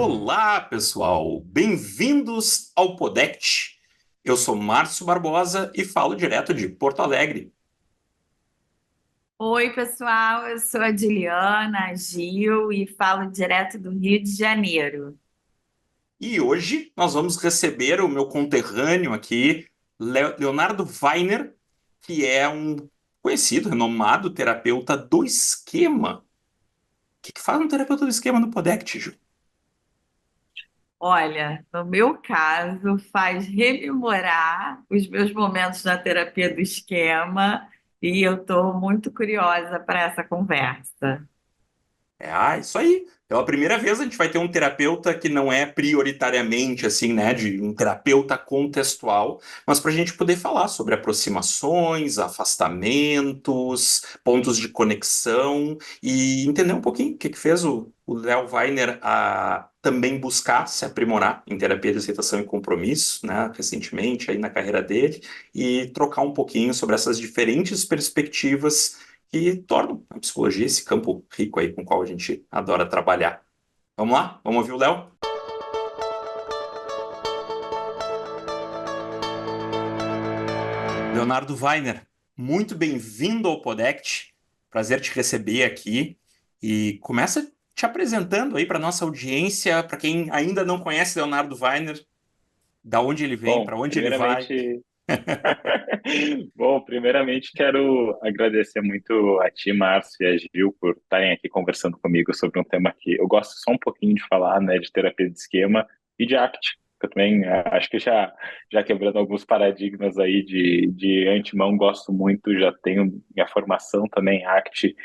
Olá, pessoal! Bem-vindos ao Podect. Eu sou Márcio Barbosa e falo direto de Porto Alegre. Oi, pessoal, eu sou a Juliana Gil e falo direto do Rio de Janeiro. E hoje nós vamos receber o meu conterrâneo aqui, Leonardo Weiner, que é um conhecido, renomado terapeuta do esquema. O que faz um terapeuta do esquema no Podect, Ju? Olha, no meu caso, faz rememorar os meus momentos na terapia do esquema e eu estou muito curiosa para essa conversa. Isso aí. Pela primeira vez a gente vai ter um terapeuta que não é prioritariamente assim, né, de um terapeuta contextual, mas para a gente poder falar sobre aproximações, afastamentos, pontos de conexão e entender um pouquinho o que fez o Léo Weiner a também buscar se aprimorar em terapia de aceitação e compromisso, né, recentemente aí na carreira dele, e trocar um pouquinho sobre essas diferentes perspectivas que tornam a psicologia esse campo rico aí com o qual a gente adora trabalhar. Vamos lá? Vamos ouvir o Léo? Leonardo Weiner, muito bem-vindo ao Podect. Prazer te receber aqui. E começa te apresentando aí para nossa audiência, para quem ainda não conhece Leonardo Weiner, da onde ele vem, Bom, para onde ele vai. primeiramente, primeiramente quero agradecer muito a ti, Márcio e a Gil, por estarem aqui conversando comigo sobre um tema que eu gosto só um pouquinho de falar, né, de terapia de esquema e de ACT. Eu também acho que já quebrando alguns paradigmas aí de antemão, gosto muito, já tenho minha formação também em ACT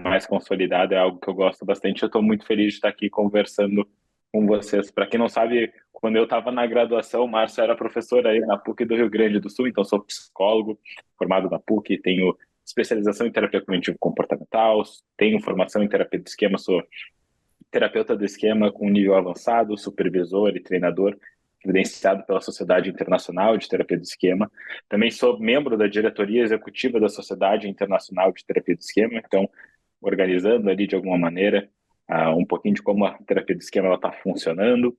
mais consolidada, é algo que eu gosto bastante. Eu estou muito feliz de estar aqui conversando com vocês. Para quem não sabe, quando eu estava na graduação, o Márcio era professor aí na PUC do Rio Grande do Sul, então sou psicólogo, formado na PUC, tenho especialização em terapia cognitivo-comportamental, tenho formação em terapia de esquema, sou terapeuta do esquema com nível avançado, supervisor e treinador, credenciado pela Sociedade Internacional de Terapia do Esquema. Também sou membro da diretoria executiva da Sociedade Internacional de Terapia do Esquema, então organizando ali de alguma maneira um pouquinho de como a terapia do esquema está funcionando.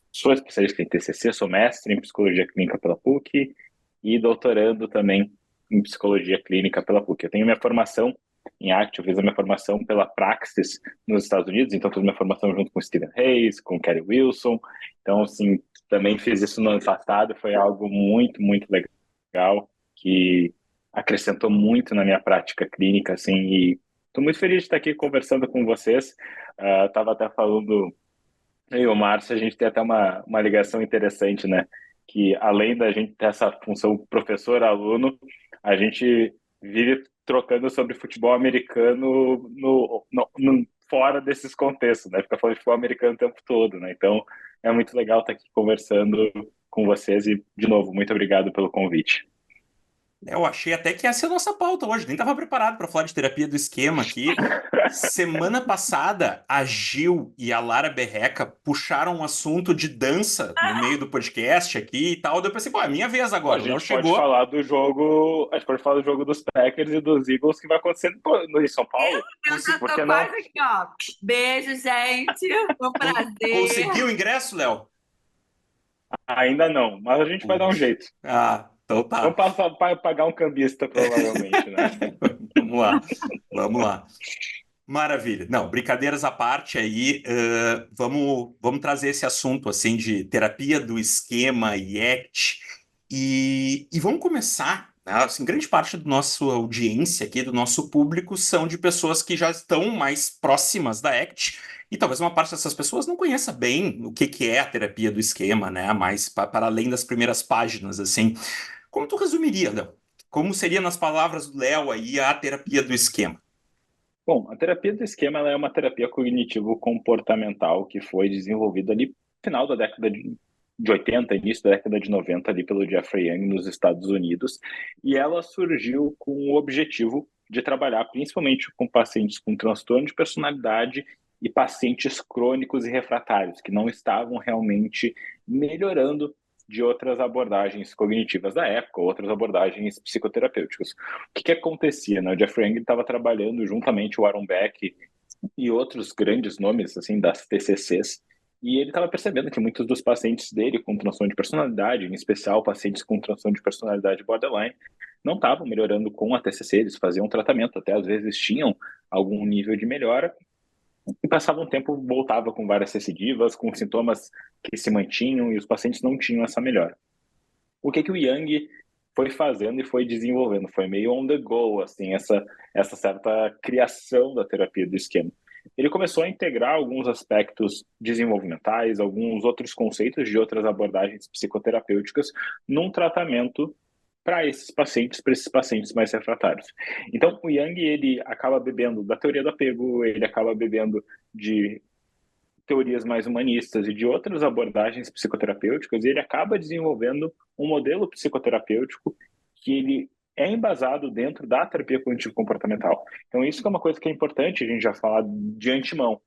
Sou especialista em TCC, sou mestre em psicologia clínica pela PUC e doutorando também em psicologia clínica pela PUC. Eu tenho minha formação em ACT, eu fiz a minha formação pela Praxis nos Estados Unidos, então fiz minha formação junto com Stephen Hayes, com Kerry Wilson, então assim, também fiz isso no ano passado, foi algo muito, muito legal, que acrescentou muito na minha prática clínica, assim, e estou muito feliz de estar aqui conversando com vocês. Estava até falando eu e o Márcio, a gente tem até uma ligação interessante, né? Que além da gente ter essa função professor-aluno, a gente vive trocando sobre futebol americano fora desses contextos, né? Fica falando de futebol americano o tempo todo, né? Então é muito legal estar aqui conversando com vocês e, de novo, muito obrigado pelo convite. Eu achei até que ia ser a nossa pauta hoje, nem estava preparado para falar de terapia do esquema aqui. Semana passada, a Gil e a Lara Berreca puxaram um assunto de dança no meio do podcast aqui e tal. Daí eu pensei, pô, é minha vez Pô, a agora. O Léo gente pode chegou. falar do jogo, a gente pode falar do jogo dos Packers e dos Eagles que vai acontecer no em São Paulo. Eu já Por tô que não? quase aqui, ó. Beijo, gente. Foi um Conseguiu o prazer. ingresso, Léo? Ainda não, mas a gente vai dar um Putz. jeito. Então tá. Vamos pagar um cambista, provavelmente, né? Vamos lá. Vamos lá. Maravilha. Não, brincadeiras à parte aí, vamos trazer esse assunto assim de terapia do esquema e ACT e vamos começar, né? Assim, grande parte da nossa audiência aqui, do nosso público, são de pessoas que já estão mais próximas da ACT e talvez uma parte dessas pessoas não conheça bem o que é a terapia do esquema, né? Mais para além das primeiras páginas, assim. Como tu resumiria, Léo? Como seria nas palavras do Léo aí a terapia do esquema? Bom, a terapia do esquema ela é uma terapia cognitivo-comportamental que foi desenvolvida ali no final da década de 80, início da década de 90, ali pelo Jeffrey Young nos Estados Unidos, e ela surgiu com o objetivo de trabalhar principalmente com pacientes com transtorno de personalidade e pacientes crônicos e refratários, que não estavam realmente melhorando de outras abordagens cognitivas da época, outras abordagens psicoterapêuticas. O que acontecia, né? O Jeff Young estava trabalhando juntamente o Aaron Beck e outros grandes nomes assim das TCCs E ele estava percebendo que muitos dos pacientes dele com transtorno de personalidade, em especial pacientes com transtorno de personalidade borderline, não estavam melhorando com a TCC, eles faziam tratamento, até às vezes tinham algum nível de melhora, e passava um tempo, voltava com várias recidivas, com sintomas que se mantinham, e os pacientes não tinham essa melhora. O que o Yang foi fazendo e foi desenvolvendo? Foi meio on the go, assim, essa certa criação da terapia do esquema. Ele começou a integrar alguns aspectos desenvolvimentais, alguns outros conceitos de outras abordagens psicoterapêuticas num tratamento para esses pacientes mais refratários. Então, o Yang, ele acaba bebendo da teoria do apego, ele acaba bebendo de teorias mais humanistas e de outras abordagens psicoterapêuticas, e ele acaba desenvolvendo um modelo psicoterapêutico que ele é embasado dentro da terapia cognitivo-comportamental. Então, isso que é uma coisa que é importante a gente já falar de antemão.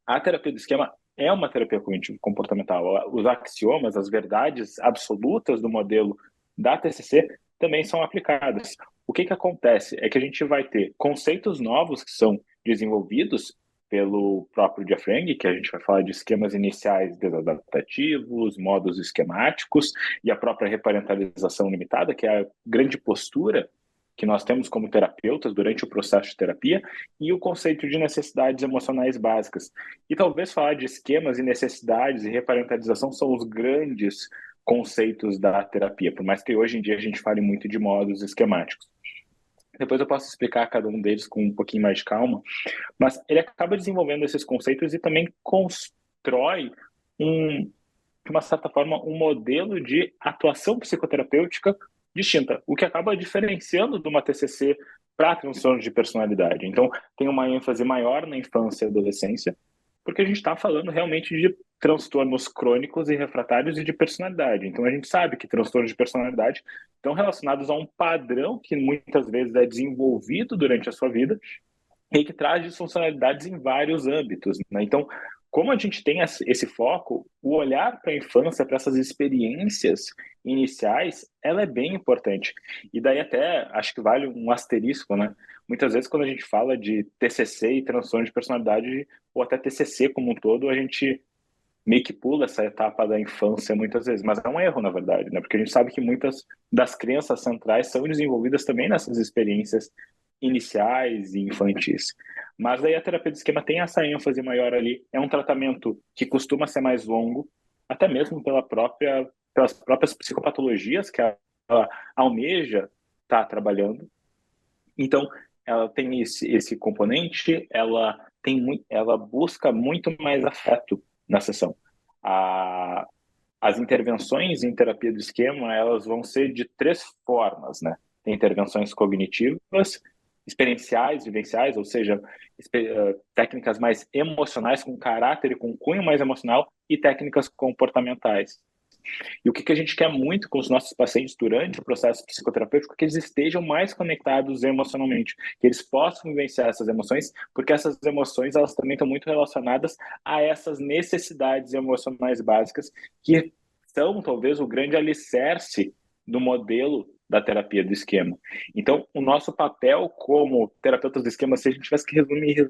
A terapia do esquema é uma terapia cognitivo-comportamental. Os axiomas, as verdades absolutas do modelo da TCC também são aplicadas. O que acontece é que a gente vai ter conceitos novos que são desenvolvidos pelo próprio Jeff Yang, que a gente vai falar de esquemas iniciais desadaptativos, modos esquemáticos e a própria reparentalização limitada, que é a grande postura que nós temos como terapeutas durante o processo de terapia, e o conceito de necessidades emocionais básicas. E talvez falar de esquemas e necessidades e reparentalização são os grandes conceitos da terapia, por mais que hoje em dia a gente fale muito de modos esquemáticos. Depois eu posso explicar cada um deles com um pouquinho mais de calma, mas ele acaba desenvolvendo esses conceitos e também constrói de uma certa forma, um modelo de atuação psicoterapêutica distinta, o que acaba diferenciando de uma TCC para transtornos de personalidade. Então, tem uma ênfase maior na infância e adolescência, porque a gente está falando realmente de transtornos crônicos e refratários e de personalidade. Então, a gente sabe que transtornos de personalidade estão relacionados a um padrão que muitas vezes é desenvolvido durante a sua vida e que traz disfuncionalidades em vários âmbitos, né? Então, como a gente tem esse foco, o olhar para a infância, para essas experiências iniciais, ela é bem importante. E daí até acho que vale um asterisco, né? Muitas vezes quando a gente fala de TCC e transtorno de personalidade, ou até TCC como um todo, a gente meio que pula essa etapa da infância muitas vezes, mas é um erro, na verdade, né? Porque a gente sabe que muitas das crenças centrais são desenvolvidas também nessas experiências iniciais e infantis. Mas daí a terapia do esquema tem essa ênfase maior ali, é um tratamento que costuma ser mais longo, até mesmo pelas próprias psicopatologias que ela almeja estar trabalhando. Então, ela tem esse componente, ela busca muito mais afeto na sessão. As intervenções em terapia do esquema, elas vão ser de três formas, né? Tem intervenções cognitivas, experienciais, vivenciais, ou seja, técnicas mais emocionais, com caráter e com cunho mais emocional, e técnicas comportamentais. E o que a gente quer muito com os nossos pacientes durante o processo psicoterapêutico é que eles estejam mais conectados emocionalmente, que eles possam vivenciar essas emoções, porque essas emoções elas também estão muito relacionadas a essas necessidades emocionais básicas que são talvez o grande alicerce do modelo da terapia do esquema. Então, o nosso papel como terapeutas do esquema, se a gente tivesse que resumir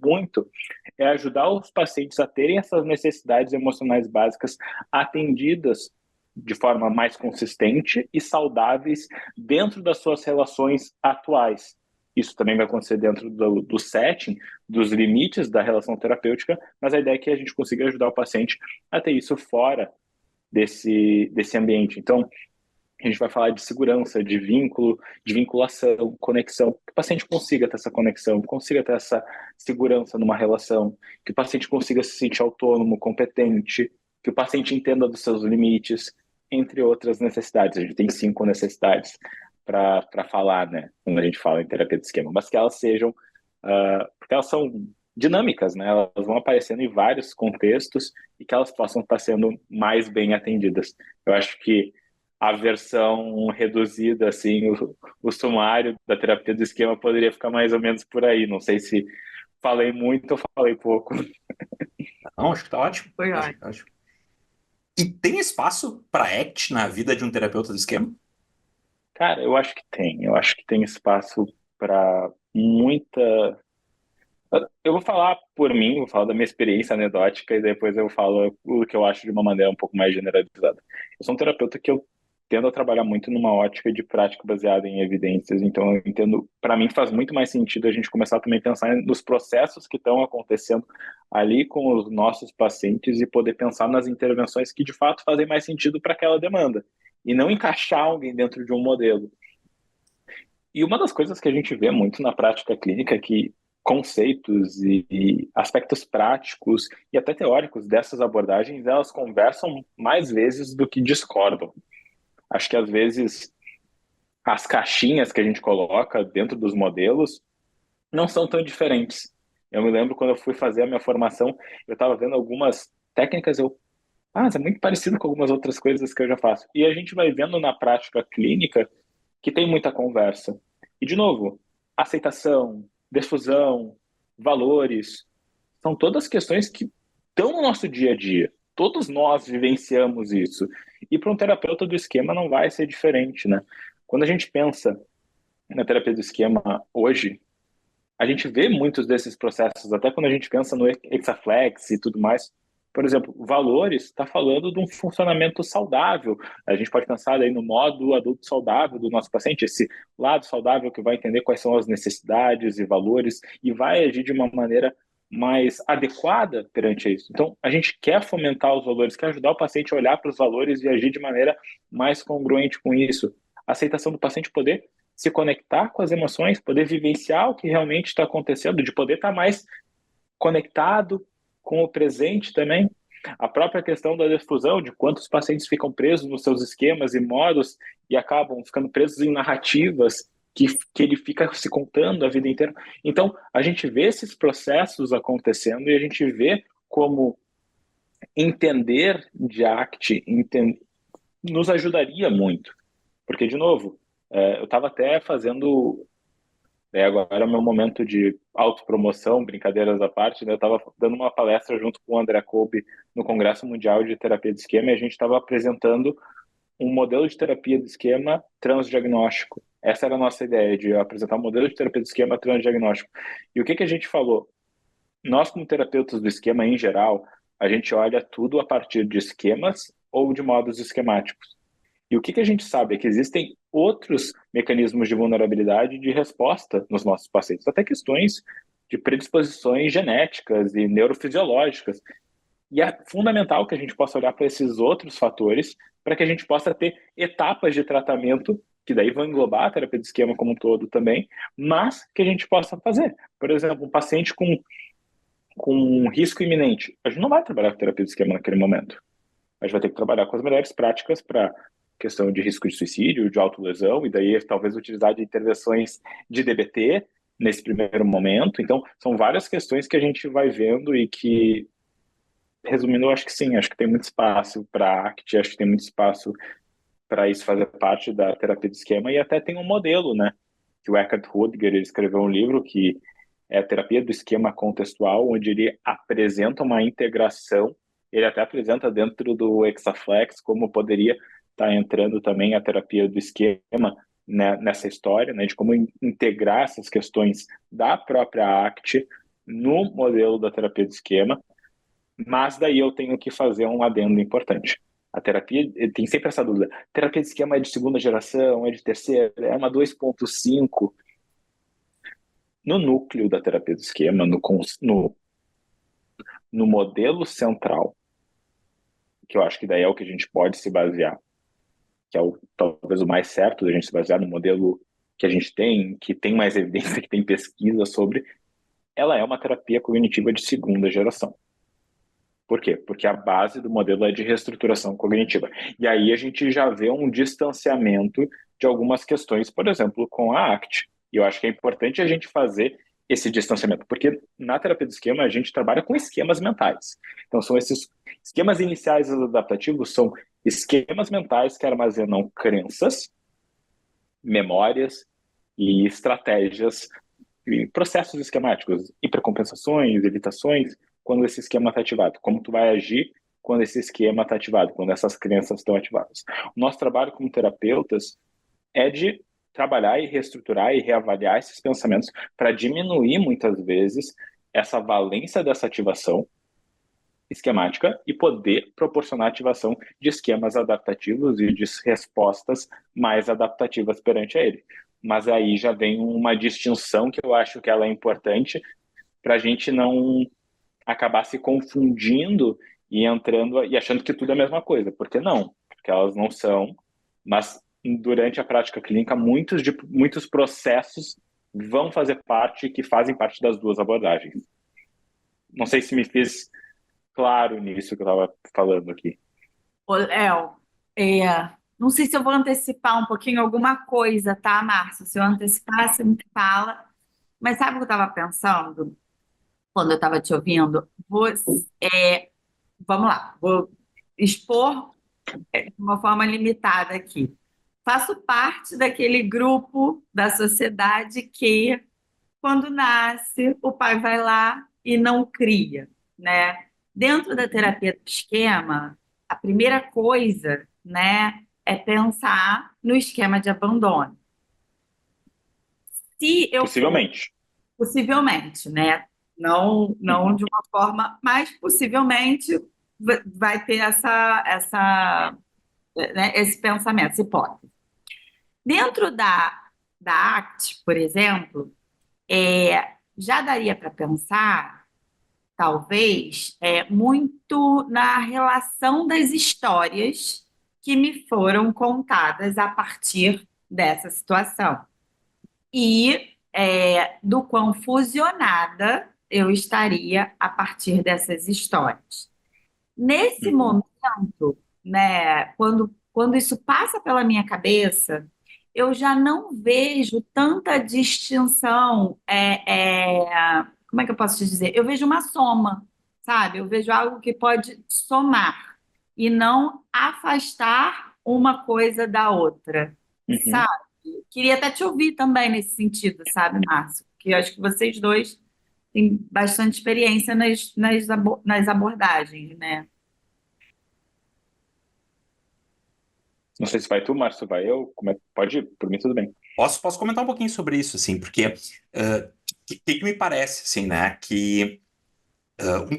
muito, é ajudar os pacientes a terem essas necessidades emocionais básicas atendidas de forma mais consistente e saudáveis dentro das suas relações atuais. Isso também vai acontecer dentro do setting, dos limites da relação terapêutica, mas a ideia é que a gente consiga ajudar o paciente a ter isso fora desse ambiente. Então, a gente vai falar de segurança, de vínculo, de vinculação, conexão, que o paciente consiga ter essa conexão, consiga ter essa segurança numa relação, que o paciente consiga se sentir autônomo, competente, que o paciente entenda dos seus limites, entre outras necessidades. A gente tem 5 necessidades para falar, né, quando a gente fala em terapia de esquema, mas que elas sejam, porque elas são dinâmicas, né, elas vão aparecendo em vários contextos e que elas possam estar sendo mais bem atendidas. Eu acho que a versão reduzida, assim, o sumário da terapia do esquema poderia ficar mais ou menos por aí. Não sei se falei muito ou falei pouco. Não, acho que tá ótimo. Foi Acho, ótimo. acho. E tem espaço para ACT na vida de um terapeuta do esquema? Cara, eu acho que tem. Eu acho que tem espaço para muita Eu vou falar por mim, vou falar da minha experiência anedótica e depois eu falo o que eu acho de uma maneira um pouco mais generalizada. Eu sou um terapeuta que eu tendo a trabalhar muito numa ótica de prática baseada em evidências, então eu entendo, para mim faz muito mais sentido a gente começar também a pensar nos processos que estão acontecendo ali com os nossos pacientes e poder pensar nas intervenções que de fato fazem mais sentido para aquela demanda e não encaixar alguém dentro de um modelo. E uma das coisas que a gente vê muito na prática clínica é que conceitos e aspectos práticos e até teóricos dessas abordagens, elas conversam mais vezes do que discordam. Acho que às vezes as caixinhas que a gente coloca dentro dos modelos não são tão diferentes. Eu me lembro quando eu fui fazer a minha formação, eu estava vendo algumas técnicas, isso é muito parecido com algumas outras coisas que eu já faço. E a gente vai vendo na prática clínica que tem muita conversa. E, de novo, aceitação, difusão, valores, são todas questões que estão no nosso dia a dia. Todos nós vivenciamos isso. E para um terapeuta do esquema não vai ser diferente, né? Quando a gente pensa na terapia do esquema hoje, a gente vê muitos desses processos, até quando a gente pensa no Hexaflex e tudo mais. Por exemplo, valores está falando de um funcionamento saudável. A gente pode pensar aí no modo adulto saudável do nosso paciente, esse lado saudável que vai entender quais são as necessidades e valores e vai agir de uma maneira mais adequada perante isso. Então, a gente quer fomentar os valores, quer ajudar o paciente a olhar para os valores e agir de maneira mais congruente com isso. A aceitação do paciente poder se conectar com as emoções, poder vivenciar o que realmente está acontecendo, de poder estar mais conectado com o presente também. A própria questão da difusão, de quantos pacientes ficam presos nos seus esquemas e modos e acabam ficando presos em narrativas que ele fica se contando a vida inteira. Então, a gente vê esses processos acontecendo e a gente vê como entender de ACT nos ajudaria muito. Porque, de novo, eu estava até fazendo. Agora é o meu momento de autopromoção, brincadeiras à parte, né? Eu estava dando uma palestra junto com o André Kolbe no Congresso Mundial de Terapia de Esquema e a gente estava apresentando um modelo de terapia de esquema transdiagnóstico. Essa era a nossa ideia, de apresentar um modelo de terapia de esquema transdiagnóstico. E o que a gente falou? Nós, como terapeutas do esquema em geral, a gente olha tudo a partir de esquemas ou de modos esquemáticos. E o que a gente sabe é que existem outros mecanismos de vulnerabilidade e de resposta nos nossos pacientes, até questões de predisposições genéticas e neurofisiológicas. E é fundamental que a gente possa olhar para esses outros fatores para que a gente possa ter etapas de tratamento, que daí vão englobar a terapia de esquema como um todo também, mas que a gente possa fazer. Por exemplo, um paciente com um risco iminente, a gente não vai trabalhar com terapia de esquema naquele momento. A gente vai ter que trabalhar com as melhores práticas para questão de risco de suicídio, de autolesão, e daí talvez utilizar de intervenções de DBT nesse primeiro momento. Então, são várias questões que a gente vai vendo e que, resumindo, eu acho que sim, acho que tem muito espaço para ACT, acho que tem muito espaço para isso fazer parte da terapia de esquema, e até tem um modelo, né, que o Eckhart Rüdiger ele escreveu um livro que é a terapia do esquema contextual, onde ele apresenta uma integração, ele até apresenta dentro do Hexaflex como poderia estar entrando também a terapia do esquema, né, nessa história, né, de como integrar essas questões da própria ACT no modelo da terapia de esquema, mas daí eu tenho que fazer um adendo importante. A terapia, tem sempre essa dúvida, terapia de esquema é de segunda geração, é de terceira, é uma 2.5. No núcleo da terapia do esquema, no modelo central, que eu acho que daí é o que a gente pode se basear, que é talvez o mais certo da gente se basear no modelo que a gente tem, que tem mais evidência, que tem pesquisa sobre, ela é uma terapia cognitiva de segunda geração. Por quê? Porque a base do modelo é de reestruturação cognitiva. E aí a gente já vê um distanciamento de algumas questões, por exemplo, com a ACT. E eu acho que é importante a gente fazer esse distanciamento, porque na terapia do esquema a gente trabalha com esquemas mentais. Então são esses esquemas iniciais adaptativos, são esquemas mentais que armazenam crenças, memórias e estratégias e processos esquemáticos, hipercompensações, evitações, quando esse esquema está ativado, como tu vai agir quando esse esquema está ativado, quando essas crenças estão ativadas. O nosso trabalho como terapeutas é de trabalhar e reestruturar e reavaliar esses pensamentos para diminuir muitas vezes essa valência dessa ativação esquemática e poder proporcionar ativação de esquemas adaptativos e de respostas mais adaptativas perante a ele. Mas aí já vem uma distinção que eu acho que ela é importante para a gente não acabar se confundindo e entrando e achando que tudo é a mesma coisa, porque não, porque elas não são, mas durante a prática clínica muitos processos vão fazer parte, que fazem parte das duas abordagens. Não sei se me fiz claro nisso que eu estava falando aqui. Ô, Léo, não sei se eu vou antecipar um pouquinho alguma coisa, tá, Márcio? Se eu antecipar, você me fala. Mas sabe o que eu estava pensando quando eu estava te ouvindo? Vamos lá, vou expor de uma forma limitada aqui. Faço parte daquele grupo da sociedade que, quando nasce, o pai vai lá e não cria, né? Dentro da terapia do esquema, a primeira coisa, né, é pensar no esquema de abandono. Se eu for, Possivelmente. possivelmente, né? Não Uhum. de uma forma, mas possivelmente vai ter esse pensamento, essa hipótese. Dentro da ACT, por exemplo, já daria para pensar, talvez, muito na relação das histórias que me foram contadas a partir dessa situação. E do quão fusionada eu estaria a partir dessas histórias. Nesse Uhum. momento, né, quando isso passa pela minha cabeça, eu já não vejo tanta distinção. Como é que eu posso te dizer? Eu vejo uma soma, sabe? Eu vejo algo que pode somar e não afastar uma coisa da outra, Uhum. sabe? Queria até te ouvir também nesse sentido, sabe, Márcio? Porque eu acho que vocês dois têm bastante experiência nas abordagens, né? Não sei se vai tu, Márcio, vai eu. Pode ir, por mim tudo bem. Posso comentar um pouquinho sobre isso, assim, porque que me parece, assim, né, que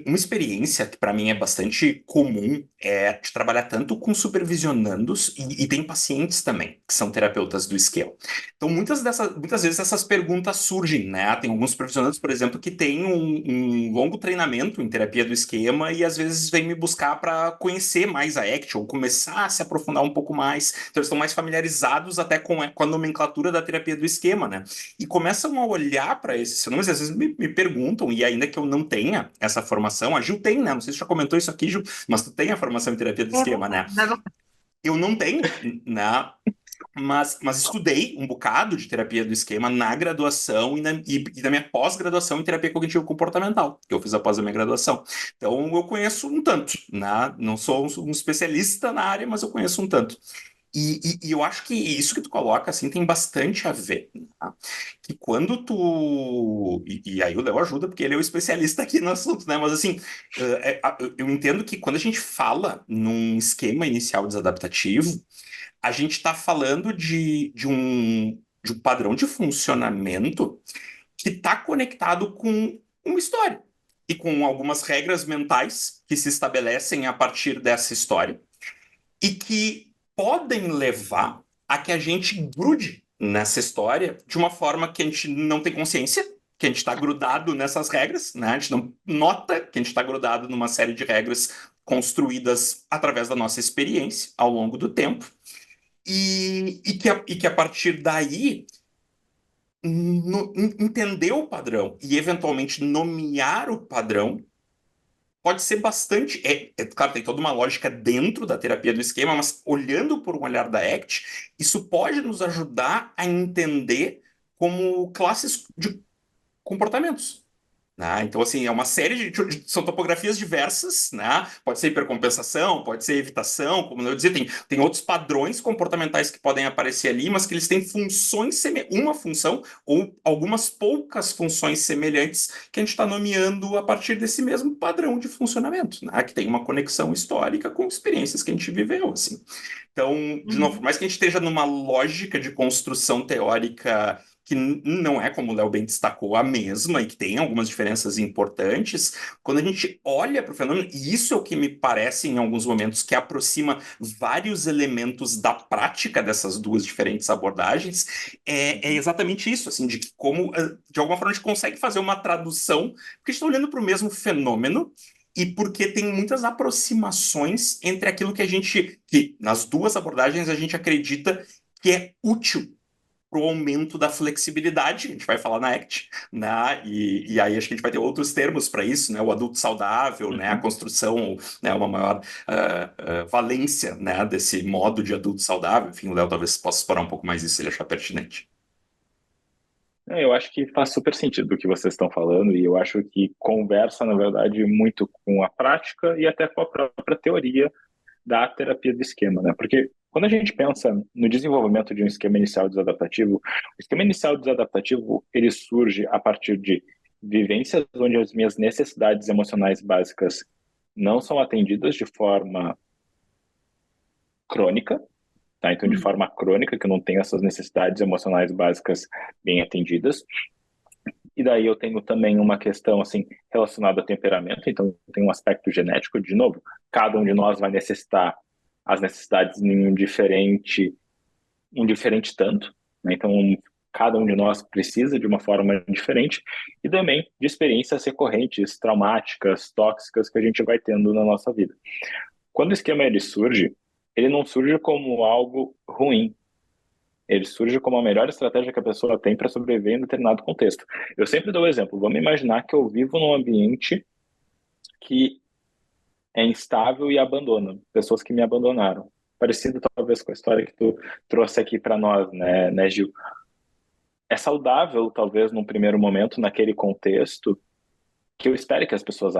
uma experiência que para mim é bastante comum é de trabalhar tanto com supervisionandos e tem pacientes também, que são terapeutas do esquema. Então, muitas vezes essas perguntas surgem, né? Tem alguns supervisionandos, por exemplo, que têm um longo treinamento em terapia do esquema e às vezes vêm me buscar para conhecer mais a ACT ou começar a se aprofundar um pouco mais. Então, eles estão mais familiarizados até com a nomenclatura da terapia do esquema, né? E começam a olhar para esses fenômenos e às vezes me perguntam, e ainda que eu não tenha essa formação, a Gil tem, né? Não sei se você já comentou isso aqui, Gil, mas tu tem a formação em terapia do É esquema, né? verdade. Eu não tenho, né? Mas estudei um bocado de terapia do esquema na graduação e na minha pós-graduação em terapia cognitivo-comportamental, que eu fiz após a minha graduação. Então, eu conheço um tanto, né? Não sou um especialista na área, mas eu conheço um tanto. E eu acho que isso que tu coloca, assim, tem bastante a ver, tá? Que quando tu... E aí o Léo ajuda, porque ele é o especialista aqui no assunto, né? Mas, assim, eu entendo que quando a gente fala num esquema inicial desadaptativo, a gente está falando de um padrão de funcionamento que está conectado com uma história e com algumas regras mentais que se estabelecem a partir dessa história e que podem levar a que a gente grude nessa história de uma forma que a gente não tem consciência, que a gente está grudado nessas regras, né? A gente não nota que a gente está grudado numa série de regras construídas através da nossa experiência ao longo do tempo, e que a partir daí entender o padrão e eventualmente nomear o padrão pode ser bastante. Claro, tem toda uma lógica dentro da terapia do esquema, mas olhando por um olhar da ACT, isso pode nos ajudar a entender como classes de comportamentos. Né? Então, assim, é uma série são topografias diversas, né? Pode ser hipercompensação, pode ser evitação, como eu dizia, tem outros padrões comportamentais que podem aparecer ali, mas que eles têm uma função ou algumas poucas funções semelhantes que a gente está nomeando a partir desse mesmo padrão de funcionamento, né? Que tem uma conexão histórica com experiências que a gente viveu, assim. Então, de novo, por Uhum. mais que a gente esteja numa lógica de construção teórica que não é, como o Léo bem destacou, a mesma e que tem algumas diferenças importantes, quando a gente olha para o fenômeno, e isso é o que me parece, em alguns momentos, que aproxima vários elementos da prática dessas duas diferentes abordagens, é exatamente isso, assim, de que como, de alguma forma, a gente consegue fazer uma tradução, porque a gente está olhando para o mesmo fenômeno, e porque tem muitas aproximações entre aquilo que nas duas abordagens a gente acredita que é útil para o aumento da flexibilidade, a gente vai falar na ACT, né? E aí acho que a gente vai ter outros termos para isso, né? O adulto saudável, né? A Uhum. construção, né? Uma maior valência, né? Desse modo de adulto saudável. Enfim, o Léo talvez possa explorar um pouco mais isso se ele achar pertinente. Eu acho que faz super sentido o que vocês estão falando e eu acho que conversa, na verdade, muito com a prática e até com a própria teoria da terapia do esquema, né? Porque quando a gente pensa no desenvolvimento de um esquema inicial desadaptativo, o esquema inicial desadaptativo, ele surge a partir de vivências onde as minhas necessidades emocionais básicas não são atendidas de forma crônica, tá? Então, de forma crônica, que eu não tenho essas necessidades emocionais básicas bem atendidas. E daí eu tenho também uma questão assim relacionada ao temperamento, então tem um aspecto genético, de novo, cada um de nós vai necessitar as necessidades em um diferente tanto, né? Então cada um de nós precisa de uma forma diferente e também de experiências recorrentes, traumáticas, tóxicas que a gente vai tendo na nossa vida. Quando o esquema ele surge, ele não surge como algo ruim, ele surge como a melhor estratégia que a pessoa tem para sobreviver em determinado contexto. Eu sempre dou o exemplo. Vamos imaginar que eu vivo num ambiente que é instável e abandona pessoas que me abandonaram. Parecido talvez com a história que tu trouxe aqui para nós, né, Gil? É saudável, talvez, num primeiro momento, naquele contexto, que eu espere que as pessoas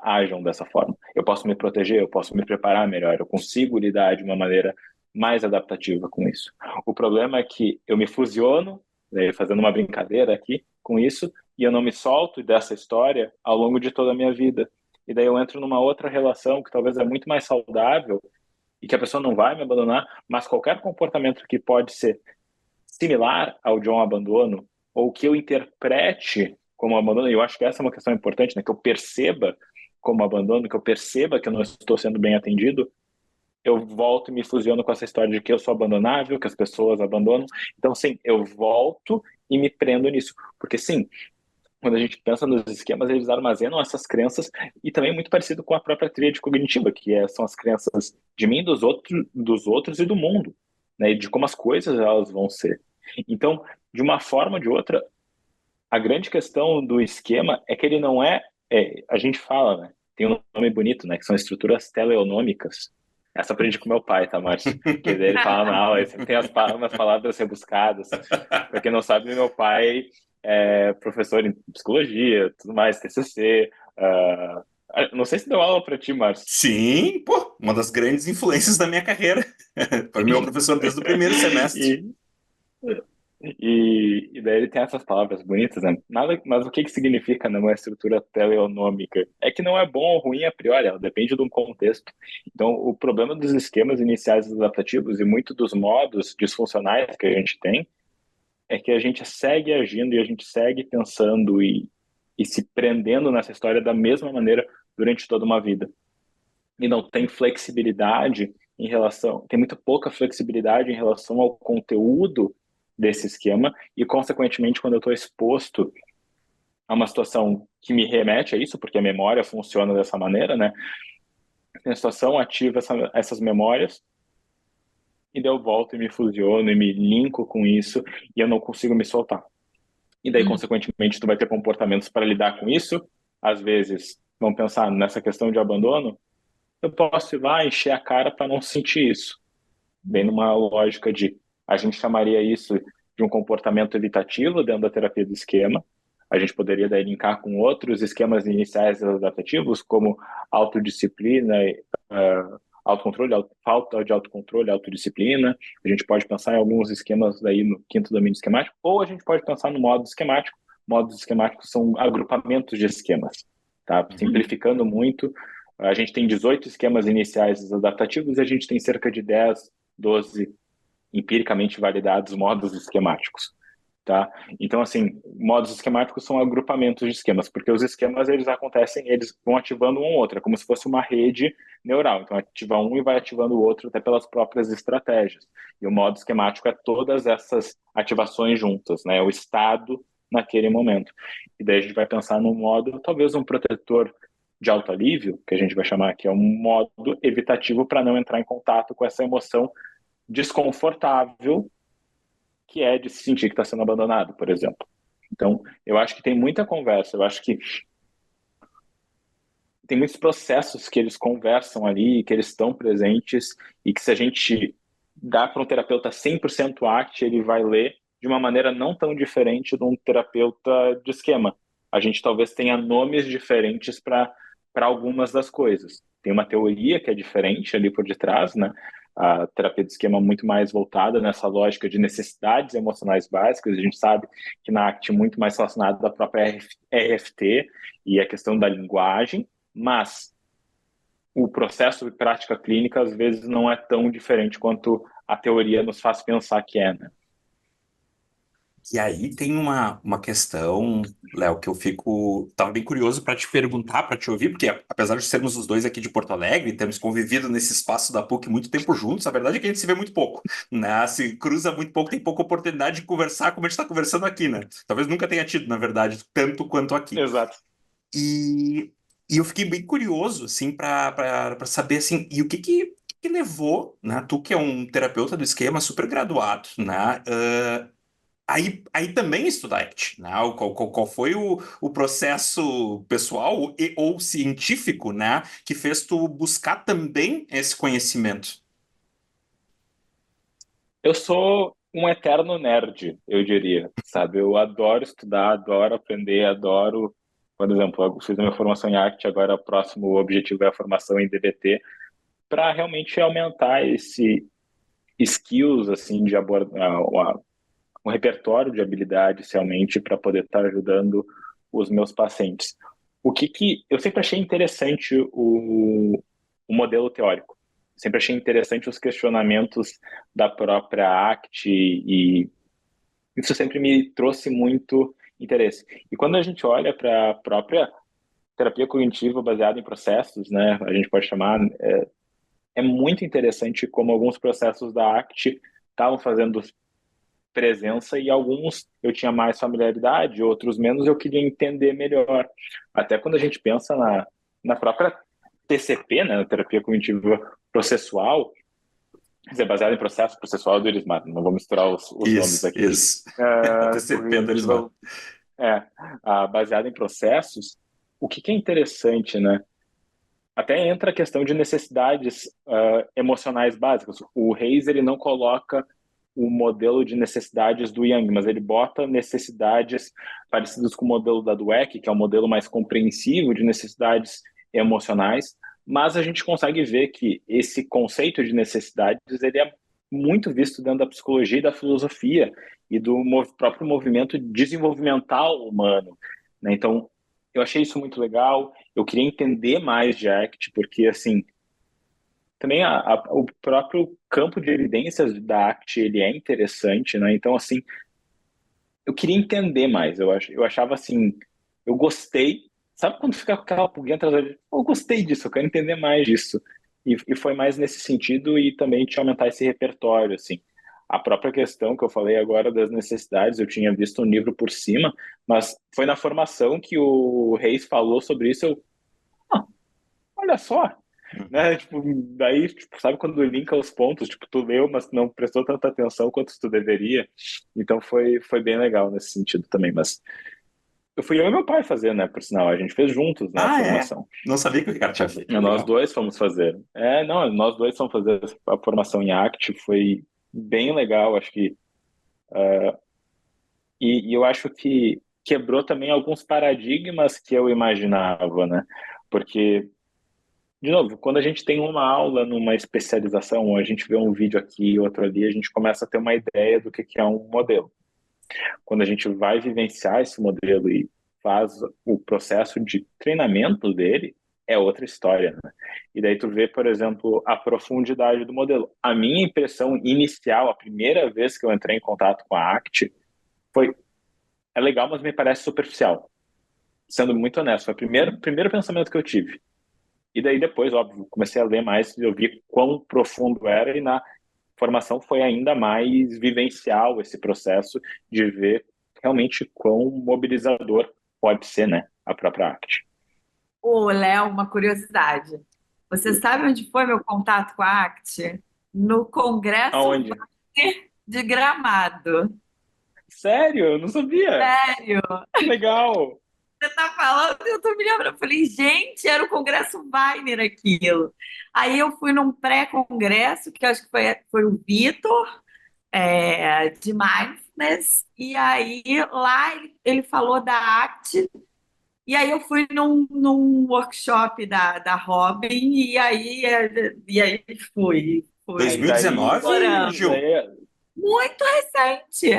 ajam dessa forma. Eu posso me proteger, eu posso me preparar melhor, eu consigo lidar de uma maneira mais adaptativa com isso. O problema é que eu me fusiono, né, fazendo uma brincadeira aqui com isso, e eu não me solto dessa história ao longo de toda a minha vida. E daí eu entro numa outra relação que talvez é muito mais saudável e que a pessoa não vai me abandonar, mas qualquer comportamento que pode ser similar ao de um abandono, ou que eu interprete como abandono, e eu acho que essa é uma questão importante, né? Que eu perceba como abandono, que eu perceba que eu não estou sendo bem atendido, eu volto e me fusiono com essa história de que eu sou abandonável, que as pessoas abandonam. Então, sim, eu volto e me prendo nisso. Porque, sim, quando a gente pensa nos esquemas, eles armazenam essas crenças e também muito parecido com a própria tríade cognitiva, são as crenças de mim, dos outros e do mundo, né? E de como as coisas elas vão ser. Então, de uma forma ou de outra, a grande questão do esquema é que ele não a gente fala, né? Tem um nome bonito, né? Que são estruturas teleonômicas. Essa aprendi com meu pai, tá, Márcio? Que daí ele fala na aula, sempre tem umas palavras rebuscadas. Pra quem não sabe, meu pai é professor em psicologia, tudo mais, TCC. Não sei se deu aula pra ti, Márcio. Sim, pô, uma das grandes influências da minha carreira. Foi meu professor desde o primeiro semestre. E, e daí ele tem essas palavras bonitas, né? Nada, mas o que que significa numa estrutura teleonômica? É que não é bom ou ruim a priori, ela depende de um contexto. Então, o problema dos esquemas iniciais adaptativos e muito dos modos disfuncionais que a gente tem é que a gente segue agindo e a gente segue pensando e se prendendo nessa história da mesma maneira durante toda uma vida. E não tem flexibilidade tem muito pouca flexibilidade em relação ao conteúdo desse esquema e, consequentemente, quando eu estou exposto a uma situação que me remete a isso, porque a memória funciona dessa maneira, né? A situação ativa essas memórias e daí eu volto e me fusiono e me linko com isso e eu não consigo me soltar. E daí, consequentemente, tu vai ter comportamentos para lidar com isso. Às vezes, vamos pensar nessa questão de abandono, eu posso ir lá encher a cara para não sentir isso. Bem numa lógica de, a gente chamaria isso de um comportamento evitativo dentro da terapia do esquema. A gente poderia daí linkar com outros esquemas iniciais adaptativos, como autodisciplina, autocontrole, falta de autocontrole, autodisciplina. A gente pode pensar em alguns esquemas daí no quinto domínio esquemático, ou a gente pode pensar no modo esquemático. Modos esquemáticos são agrupamentos de esquemas, tá? Simplificando muito, a gente tem 18 esquemas iniciais adaptativos e a gente tem cerca de 10, 12 empiricamente validados modos esquemáticos. tá? Então, assim, modos esquemáticos são agrupamentos de esquemas, porque os esquemas, eles acontecem, eles vão ativando um ou outro, é como se fosse uma rede neural. Então, ativa um e vai ativando o outro até pelas próprias estratégias. E o modo esquemático é todas essas ativações juntas, né? O estado naquele momento. E daí a gente vai pensar num modo, talvez um protetor de autoalívio, que a gente vai chamar que é um modo evitativo para não entrar em contato com essa emoção desconfortável que é de se sentir que está sendo abandonado, por exemplo. Então, eu acho que tem muita conversa, eu acho que tem muitos processos que eles conversam ali, que eles estão presentes, e que se a gente dá para um terapeuta 100% ACT, ele vai ler de uma maneira não tão diferente de um terapeuta de esquema. A gente talvez tenha nomes diferentes para algumas das coisas. Tem uma teoria que é diferente ali por detrás, né? A terapia de esquema muito mais voltada nessa lógica de necessidades emocionais básicas. A gente sabe que na ACT muito mais relacionado à própria EFT e a questão da linguagem, mas o processo de prática clínica às vezes não é tão diferente quanto a teoria nos faz pensar que é, né? E aí tem uma questão, Léo, que eu tava bem curioso para te perguntar, para te ouvir, porque apesar de sermos os dois aqui de Porto Alegre, temos convivido nesse espaço da PUC muito tempo juntos, a verdade é que a gente se vê muito pouco, né? Se cruza muito pouco, tem pouca oportunidade de conversar como a gente está conversando aqui, né? Talvez nunca tenha tido, na verdade, tanto quanto aqui. Exato. E, e eu fiquei bem curioso, assim, para saber, assim, e o que levou, né? Tu que é um terapeuta do esquema super graduado, né? Aí também estudar ACT, né? Qual foi o processo pessoal ou científico, né, que fez tu buscar também esse conhecimento? Eu sou um eterno nerd, eu diria, sabe? Eu adoro estudar, adoro aprender, adoro, por exemplo, eu fiz a minha formação em arte, agora o próximo objetivo é a formação em DBT, para realmente aumentar esse skills, assim, de abordar um repertório de habilidades realmente para poder estar ajudando os meus pacientes. O que eu sempre achei interessante o modelo teórico. Sempre achei interessante os questionamentos da própria ACT e isso sempre me trouxe muito interesse. E quando a gente olha para a própria terapia cognitiva baseada em processos, né, a gente pode chamar, é muito interessante como alguns processos da ACT estavam fazendo presença e alguns eu tinha mais familiaridade, outros menos, eu queria entender melhor. Até quando a gente pensa na própria TCP, né, na terapia cognitiva processual, quer dizer, baseada em processo processual do Erismar, não vou misturar os nomes aqui. Isso. TCP do Erismar. É, baseada em processos, o que é interessante, né? Até entra a questão de necessidades emocionais básicas. O Reis, ele não coloca o modelo de necessidades do Young, mas ele bota necessidades parecidas com o modelo da Dweck, que é um modelo mais compreensivo de necessidades emocionais, mas a gente consegue ver que esse conceito de necessidades ele é muito visto dentro da psicologia e da filosofia e do próprio movimento desenvolvimental humano, né? Então, eu achei isso muito legal, eu queria entender mais de ACT, porque, assim, também o próprio campo de evidências da ACT, ele é interessante, né? Então, assim, eu queria entender mais, eu achava, assim, eu gostei, sabe quando fica com aquela pulguinha atrás da orelha? Eu gostei disso, eu quero entender mais disso. E foi mais nesse sentido e também de aumentar esse repertório, assim. A própria questão que eu falei agora das necessidades, eu tinha visto um livro por cima, mas foi na formação que o Reis falou sobre isso, ah, olha só, né? Tipo, daí, tipo, sabe quando linka os pontos, tipo, tu leu, mas não prestou tanta atenção quanto tu deveria. Então foi bem legal nesse sentido também, mas eu fui eu e meu pai fazer, né, por sinal, a gente fez juntos, né, a Ah, é? formação. Não sabia que o Ricardo tinha feito. Nós Legal. dois fomos fazer. Não, nós dois fomos fazer a formação em ACT, foi bem legal, acho que e eu acho que quebrou também alguns paradigmas que eu imaginava, né? Porque de novo, quando a gente tem uma aula numa especialização, ou a gente vê um vídeo aqui e outro ali, a gente começa a ter uma ideia do que é um modelo. Quando a gente vai vivenciar esse modelo e faz o processo de treinamento dele, é outra história, né? E daí tu vê, por exemplo, a profundidade do modelo. A minha impressão inicial, a primeira vez que eu entrei em contato com a ACT, foi, é legal, mas me parece superficial. Sendo muito honesto, foi o primeiro pensamento que eu tive. E daí depois, óbvio, comecei a ler mais e eu vi quão profundo era, e na formação foi ainda mais vivencial esse processo de ver realmente quão mobilizador pode ser, né, a própria arte. Ô, Léo, uma curiosidade. Você sabe onde foi meu contato com a ACT? No Congresso Aonde? de Gramado. Sério? Eu não sabia. Sério? Que legal. Você tá falando, eu tô me lembrando. Eu falei, gente, era o Congresso Weiner aquilo. Aí eu fui num pré-congresso, que eu acho que foi o Vitor, de Mindfulness, e aí lá ele falou da ACT, e aí eu fui num workshop da Robin, e aí fui 2019, Daí, explorando. Gil? daí Muito recente.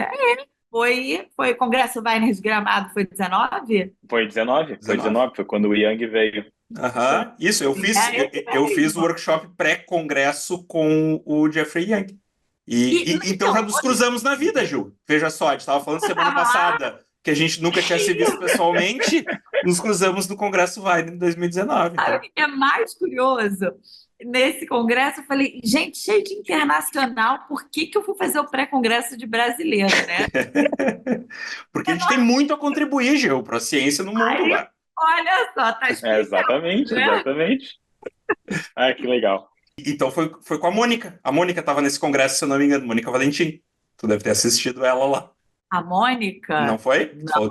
Foi Congresso Weiner de Gramado, foi 19? foi 19? Foi 19. 19, foi quando o Yang veio. Isso aí. Aham, isso, eu fiz, É esse eu fiz o mesmo. workshop pré-congresso com o Jeffrey Young. Então já Então, nos cruzamos na vida, Gil. Veja só, a gente estava falando você semana estava lá? passada que a gente nunca tinha se visto pessoalmente, nos cruzamos no Congresso Vai em 2019, Sabe o então. que é mais curioso? Nesse congresso, eu falei, gente, cheio de internacional, por que que eu fui fazer o pré-congresso de brasileiro, né? Porque a gente tem muito a contribuir, Gil, para a ciência no mundo Aí, lá. olha só, tá É, explicado, exatamente, né? exatamente. Ah, que legal. Então foi com a Mônica. A Mônica estava nesse congresso, se eu não me engano, Mônica Valentim. Tu deve ter assistido ela lá. A Não Mônica, foi? Tu falou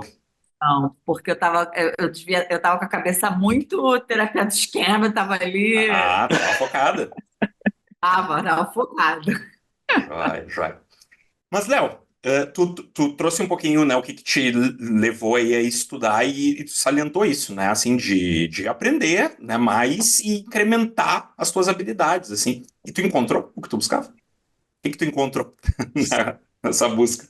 não, não, porque eu tava com a cabeça muito terapia do esquema, eu tava ali, Ah, tu tava focada. tava focada. Vai, vai. Mas, Léo, tu trouxe um pouquinho, né, o que te levou aí a estudar e tu salientou isso, né, assim, de aprender, né, mais e incrementar as tuas habilidades, assim. E tu encontrou o que tu buscava? O que que tu encontrou nessa busca?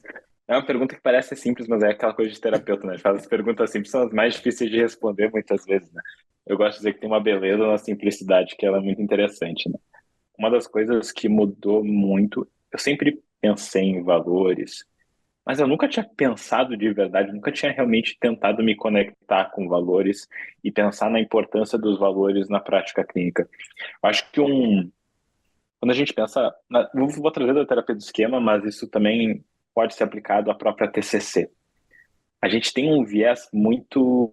É uma pergunta que parece simples, mas é aquela coisa de terapeuta, né? A gente faz as perguntas simples, são as mais difíceis de responder muitas vezes, né? Eu gosto de dizer que tem uma beleza na simplicidade, que ela é muito interessante, né? Uma das coisas que mudou muito, eu sempre pensei em valores, mas eu nunca tinha pensado de verdade, nunca tinha realmente tentado me conectar com valores e pensar na importância dos valores na prática clínica. Eu acho que quando a gente pensa, vou trazer da terapia do esquema, mas isso também pode ser aplicado à própria TCC. A gente tem um viés muito,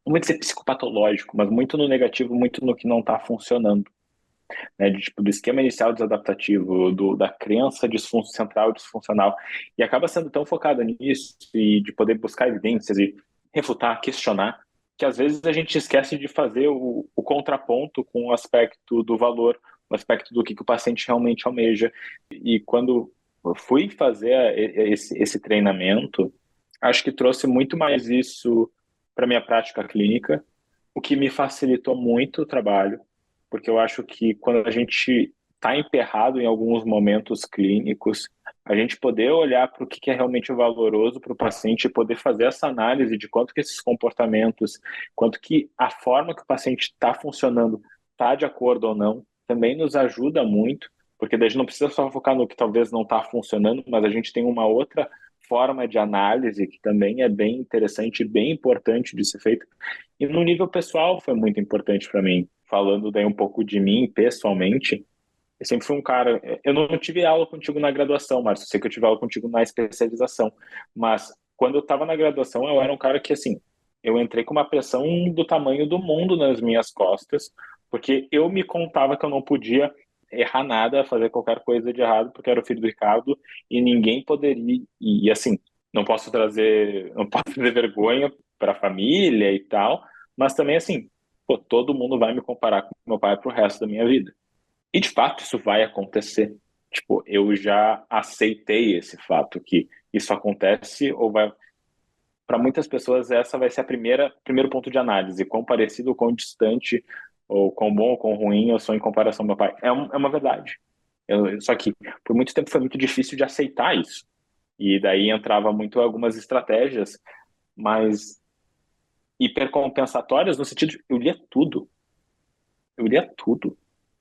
não vou dizer psicopatológico, mas muito no negativo, muito no que não está funcionando, né? Tipo, do esquema inicial desadaptativo, da crença central disfuncional, e acaba sendo tão focada nisso e de poder buscar evidências e refutar, questionar, que às vezes a gente esquece de fazer o contraponto com o aspecto do valor, o aspecto do que o paciente realmente almeja. E quando eu fui fazer esse treinamento, acho que trouxe muito mais isso para minha prática clínica, o que me facilitou muito o trabalho, porque eu acho que quando a gente está emperrado em alguns momentos clínicos, a gente poder olhar para o que é realmente valoroso para o paciente e poder fazer essa análise de quanto que esses comportamentos, quanto que a forma que o paciente está funcionando está de acordo ou não, também nos ajuda muito, porque daí a gente não precisa só focar no que talvez não está funcionando, mas a gente tem uma outra forma de análise que também é bem interessante e bem importante de ser feita. E no nível pessoal foi muito importante para mim. Falando daí um pouco de mim pessoalmente, eu sempre fui um cara. Eu não tive aula contigo na graduação, Márcio. Eu sei que eu tive aula contigo na especialização. Mas quando eu estava na graduação, eu era um cara que, assim, eu entrei com uma pressão do tamanho do mundo nas minhas costas, porque eu me contava que eu não podia errar nada, fazer qualquer coisa de errado, porque era o filho do Ricardo e ninguém poderia. E assim, não posso ter vergonha para a família e tal, mas também, assim, pô, todo mundo vai me comparar com meu pai pro resto da minha vida. E de fato isso vai acontecer. Tipo, eu já aceitei esse fato que isso acontece ou vai. Para muitas pessoas essa vai ser a primeiro ponto de análise, quão parecido, quão distante ou quão bom ou quão ruim eu sou em comparação ao meu pai. É uma verdade. Só que por muito tempo foi muito difícil de aceitar isso. E daí entrava muito algumas estratégias, mas hipercompensatórias no sentido de eu lia tudo. Eu lia tudo.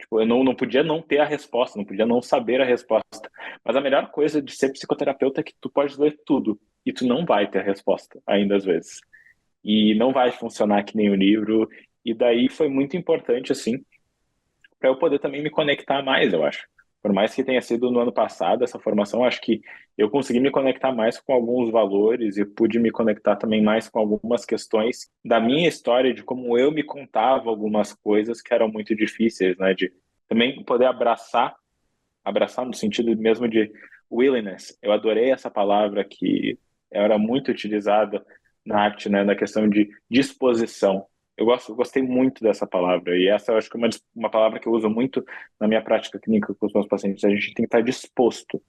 Tipo, eu não podia não ter a resposta, não podia não saber a resposta. Mas a melhor coisa de ser psicoterapeuta é que tu pode ler tudo e tu não vai ter a resposta, ainda às vezes. E não vai funcionar que nem o livro. E daí foi muito importante, assim, para eu poder também me conectar mais, eu acho. Por mais que tenha sido no ano passado essa formação, acho que eu consegui me conectar mais com alguns valores e pude me conectar também mais com algumas questões da minha história, de como eu me contava algumas coisas que eram muito difíceis, né? De também poder abraçar no sentido mesmo de willingness. Eu adorei essa palavra que era muito utilizada na arte, né? Na questão de disposição. Gostei muito dessa palavra, e essa eu acho que é uma palavra que eu uso muito na minha prática clínica com os meus pacientes. A gente tem que estar disposto.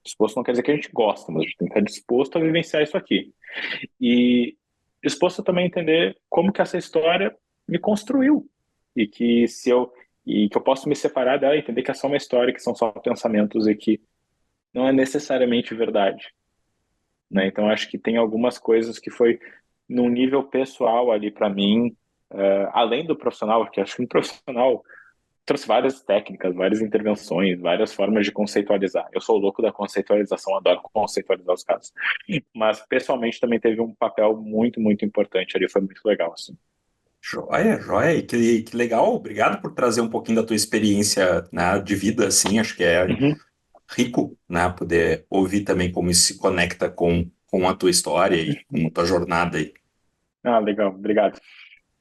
Disposto não quer dizer que a gente gosta, mas a gente tem que estar disposto a vivenciar isso aqui. E disposto também a entender como que essa história me construiu. E que eu posso me separar dela e entender que é só uma história, que são só pensamentos e que não é necessariamente verdade, né? Então acho que tem algumas coisas que foi num nível pessoal ali para mim, além do profissional, porque acho que um profissional trouxe várias técnicas, várias intervenções, várias formas de conceitualizar. Eu sou louco da conceitualização, adoro conceitualizar os casos. Mas pessoalmente também teve um papel muito, muito importante ali, foi muito legal, assim. Joia, joia. E que legal. Obrigado por trazer um pouquinho da tua experiência, né, de vida, assim. Acho que é Uhum. rico, né, poder ouvir também como isso se conecta com a tua história e com a tua jornada aí. Ah, legal, obrigado.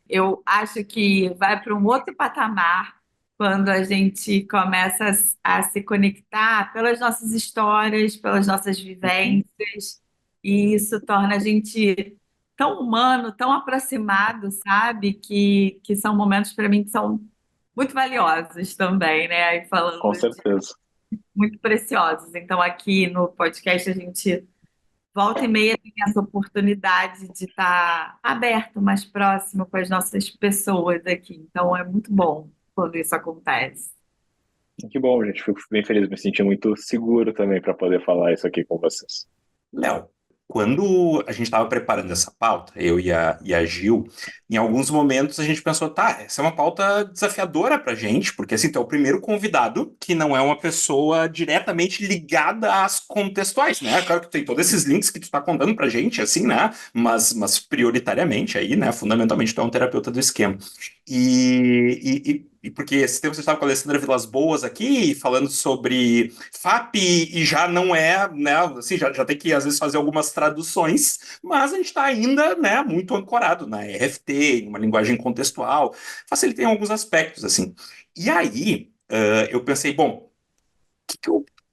Eu acho que vai para um outro patamar quando a gente começa a se conectar pelas nossas histórias, pelas nossas Uhum. vivências, e isso torna a gente tão humano, tão aproximado, sabe? Que são momentos para mim que são muito valiosos também, né? Aí falando Com de certeza. muito preciosos. Então, aqui no podcast, a gente volta e meia tem essa oportunidade de estar aberto, mais próximo com as nossas pessoas aqui. Então é muito bom quando isso acontece. Que bom, gente. Fico bem feliz, me senti muito seguro também para poder falar isso aqui com vocês. Léo, quando a gente estava preparando essa pauta, eu e a Gil, em alguns momentos a gente pensou, tá, essa é uma pauta desafiadora pra gente, porque assim, tu é o primeiro convidado que não é uma pessoa diretamente ligada às contextuais, né? Claro que tem todos esses links que tu tá contando pra gente, assim, né? Mas prioritariamente aí, né? Fundamentalmente tu é um terapeuta do esquema. E porque esse tempo você estava com a Alessandra Vilas Boas aqui, falando sobre FAP, e já não é, né, assim, já tem que às vezes fazer algumas traduções, mas a gente está ainda, né, muito ancorado na RFT, em uma linguagem contextual, facilita em alguns aspectos, assim. E aí, eu pensei, bom, que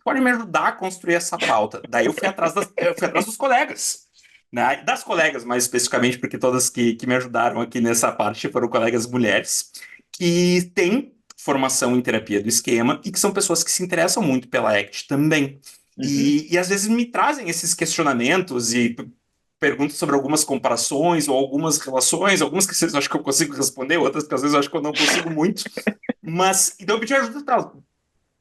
pode me ajudar a construir essa pauta? Daí eu fui atrás dos colegas, né? Das colegas, mais especificamente, porque todas que me ajudaram aqui nessa parte foram colegas mulheres, que têm formação em terapia do esquema e que são pessoas que se interessam muito pela ACT também. Uhum. E às vezes me trazem esses questionamentos e perguntas sobre algumas comparações ou algumas relações, algumas que vocês acham que eu consigo responder, outras que às vezes eu acho que eu não consigo muito. Mas, então eu pedi ajuda para o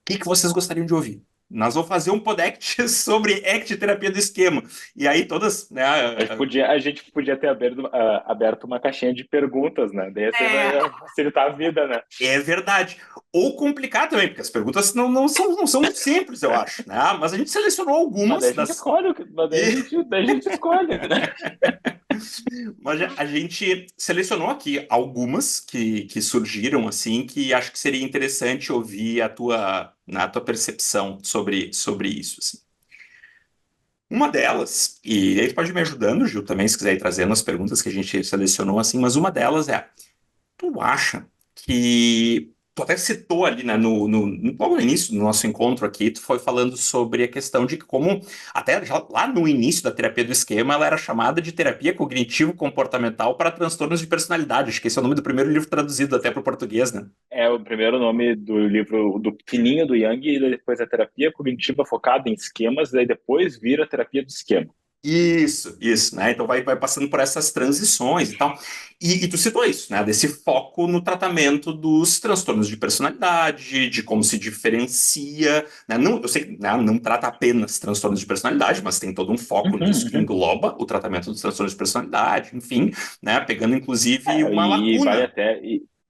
que vocês gostariam de ouvir? Nós vamos fazer um podcast sobre ACT terapia do esquema. E aí todas, né? A gente podia ter aberto uma caixinha de perguntas, né? Daí você É, ia facilitar a vida, né? É verdade. Ou complicar também, porque as perguntas não são muito simples, eu acho, né? Mas a gente selecionou Mas daí algumas a gente das. escolhe, mas daí a E- gente, daí a gente escolhe, né? Mas a gente selecionou aqui algumas que surgiram, assim, que acho que seria interessante ouvir a tua percepção sobre isso, assim. Uma delas, e aí tu pode ir me ajudando, Gil, também, se quiser ir trazendo as perguntas que a gente selecionou, assim, mas uma delas é: tu acha que. Tu até citou ali, né, logo no início do nosso encontro aqui, tu foi falando sobre a questão de que como, até já lá no início da terapia do esquema, ela era chamada de terapia cognitivo-comportamental para transtornos de personalidade. Acho que esse é o nome do primeiro livro traduzido até para o português, né? É o primeiro nome do livro do fininho do Jung, e depois a terapia cognitiva focada em esquemas, daí depois vira a terapia do esquema. Isso, né? Então vai passando por essas transições e tal. E tu citou isso, né? Desse foco no tratamento dos transtornos de personalidade, de como se diferencia, né? Não, eu sei que, né, não trata apenas transtornos de personalidade, mas tem todo um foco Uhum, nisso que uhum. engloba o tratamento dos transtornos de personalidade, enfim, né? Pegando inclusive É, uma e vale lacuna. até.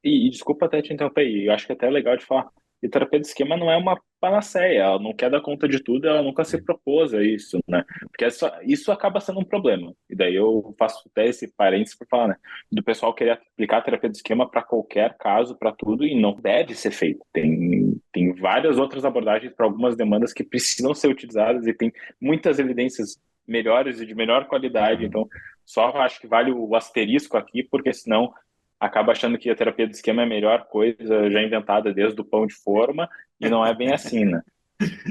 E desculpa até te interromper, e eu acho que até é legal de falar. E terapia de esquema não é uma panaceia, ela não quer dar conta de tudo, ela nunca se propôs a isso, né? Porque isso acaba sendo um problema. E daí eu faço até esse parênteses para falar, né? Do pessoal querer aplicar a terapia de esquema para qualquer caso, para tudo, e não deve ser feito. Tem várias outras abordagens para algumas demandas que precisam ser utilizadas e tem muitas evidências melhores e de melhor qualidade. Então, só acho que vale o asterisco aqui, porque senão acaba achando que a terapia de esquema é a melhor coisa já inventada desde o pão de forma, e não é bem assim, né?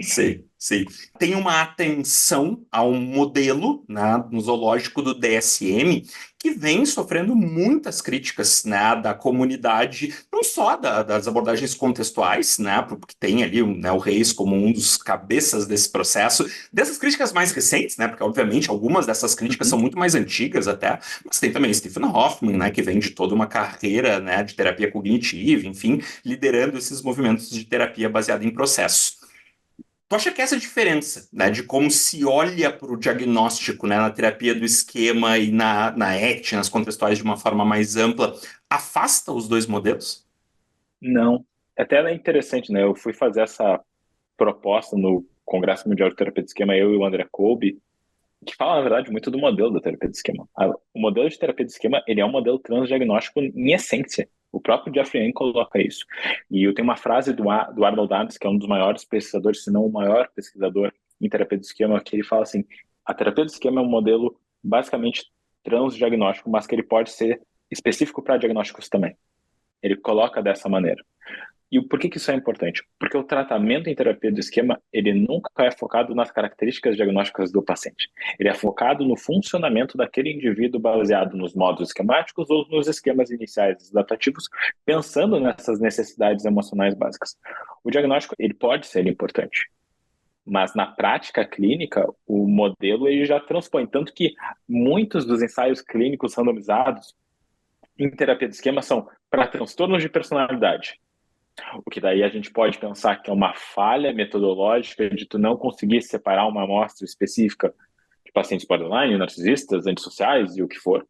Sim, sim. Tem uma atenção ao modelo, né, no zoológico do DSM que vem sofrendo muitas críticas, né, da comunidade, não só das abordagens contextuais, né, porque tem ali né, o Reis como um dos cabeças desse processo, dessas críticas mais recentes, né, porque obviamente algumas dessas críticas são Uhum. muito mais antigas até, mas tem também Stephen Hoffman, né, que vem de toda uma carreira, né, de terapia cognitiva, enfim, liderando esses movimentos de terapia baseada em processo. Tu acha que essa diferença, né, de como se olha para o diagnóstico, né, na terapia do esquema e na ET, nas contextuais de uma forma mais ampla, afasta os dois modelos? Não. Até é interessante, né? Eu fui fazer essa proposta no Congresso Mundial de Terapia de Esquema, eu e o André Kolbe, que fala, na verdade, muito do modelo da terapia de esquema. O modelo de terapia de esquema, ele é um modelo transdiagnóstico em essência. O próprio Jeffrey Yang coloca isso. E eu tenho uma frase do Arnold Adams, que é um dos maiores pesquisadores, se não o maior pesquisador em terapia de esquema, que ele fala assim, a terapia de esquema é um modelo basicamente transdiagnóstico, mas que ele pode ser específico para diagnósticos também. Ele coloca dessa maneira. E por que isso é importante? Porque o tratamento em terapia do esquema, ele nunca é focado nas características diagnósticas do paciente. Ele é focado no funcionamento daquele indivíduo baseado nos modos esquemáticos ou nos esquemas iniciais adaptativos, pensando nessas necessidades emocionais básicas. O diagnóstico, ele pode ser importante, mas na prática clínica, o modelo ele já transpõe. Tanto que muitos dos ensaios clínicos randomizados em terapia de esquema são para transtornos de personalidade, o que daí a gente pode pensar que é uma falha metodológica de tu não conseguir separar uma amostra específica de pacientes borderline, narcisistas, antissociais e o que for.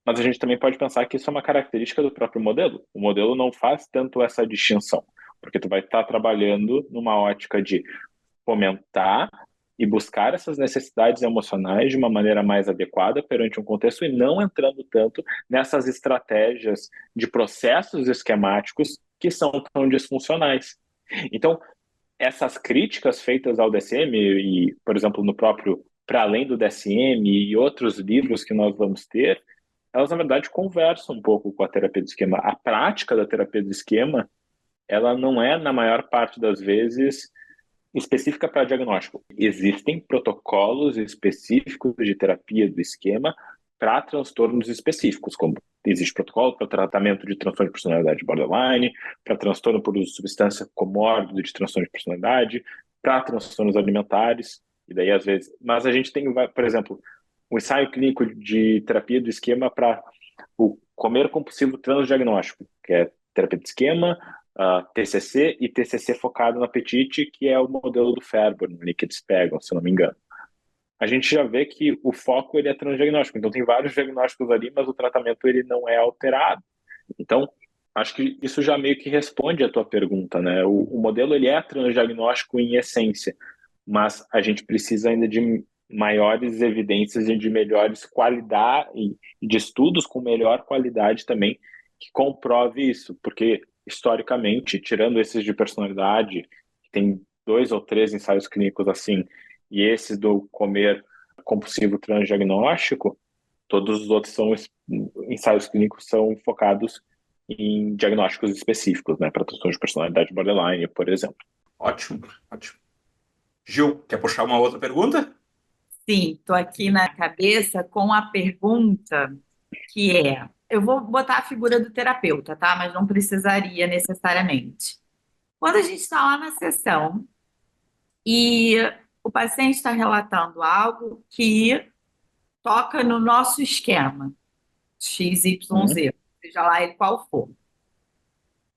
Mas a gente também pode pensar que isso é uma característica do próprio modelo. O modelo não faz tanto essa distinção, porque tu vai estar trabalhando numa ótica de fomentar e buscar essas necessidades emocionais de uma maneira mais adequada perante um contexto e não entrando tanto nessas estratégias de processos esquemáticos que são tão disfuncionais. Então, essas críticas feitas ao DSM e, por exemplo, no próprio Para Além do DSM e outros livros que nós vamos ter, elas, na verdade, conversam um pouco com a terapia do esquema. A prática da terapia do esquema, ela não é, na maior parte das vezes, específica para diagnóstico. Existem protocolos específicos de terapia do esquema para transtornos específicos, como existe protocolo para tratamento de transtorno de personalidade borderline, para transtorno por uso de substância comórbido de transtorno de personalidade, para transtornos alimentares, e daí às vezes... Mas a gente tem, por exemplo, um ensaio clínico de terapia do esquema para o comer compulsivo transdiagnóstico, que é terapia de esquema, TCC e TCC focado no apetite, que é o modelo do Ferber, no que eles pegam, se eu não me engano. A gente já vê que o foco ele é transdiagnóstico, então tem vários diagnósticos ali, mas o tratamento ele não é alterado. Então, acho que isso já meio que responde a tua pergunta, né? O modelo ele é transdiagnóstico em essência, mas a gente precisa ainda de maiores evidências e de melhores qualidade e de estudos com melhor qualidade também que comprove isso, porque historicamente, tirando esses de personalidade, que tem 2 ou 3 ensaios clínicos assim, e esses do comer compulsivo transdiagnóstico, todos os outros ensaios clínicos são focados em diagnósticos específicos, né, para transtorno de personalidade borderline, por exemplo. Ótimo, ótimo. Gil, quer puxar uma outra pergunta? Sim, estou aqui na cabeça com a pergunta que é: eu vou botar a figura do terapeuta, tá? Mas não precisaria necessariamente. Quando a gente está lá na sessão e o paciente está relatando algo que toca no nosso esquema, Uhum. XYZ, seja lá ele qual for.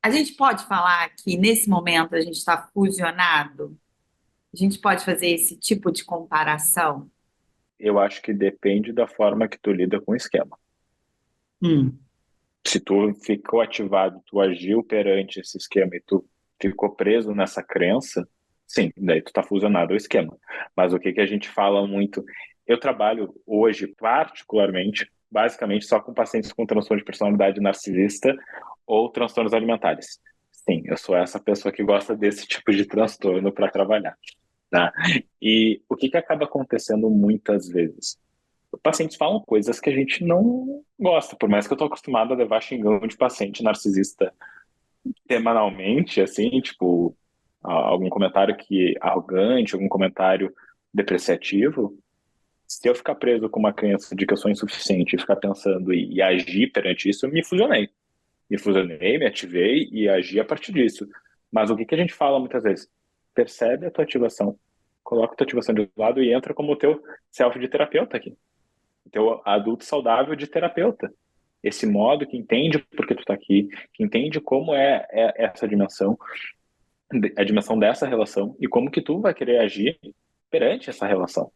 A gente pode falar que nesse momento a gente está fusionado? A gente pode fazer esse tipo de comparação? Eu acho que depende da forma que tu lida com o esquema. Hum. Se tu ficou ativado, tu agiu perante esse esquema e tu ficou preso nessa crença, sim, daí tu tá fusionado ao esquema. Mas o que que a gente fala muito? Eu trabalho hoje, particularmente, basicamente só com pacientes com transtorno de personalidade narcisista ou transtornos alimentares. Sim, eu sou essa pessoa que gosta desse tipo de transtorno para trabalhar, tá? E o que que acaba acontecendo muitas vezes? Pacientes falam coisas que a gente não gosta, por mais que eu tô acostumado a levar xingão de paciente narcisista semanalmente, assim, tipo, algum comentário que arrogante, algum comentário depreciativo, se eu ficar preso com uma crença de que eu sou insuficiente e ficar pensando e agir perante isso, eu me fusionei. Me fusionei, me ativei e agi a partir disso. Mas o que que a gente fala muitas vezes? Percebe a tua ativação, coloca a tua ativação de lado e entra como o teu self de terapeuta aqui. Teu adulto saudável de terapeuta. Esse modo que entende por que tu tá aqui, que entende como é essa dimensão, a dimensão dessa relação e como que tu vai querer agir perante essa relação.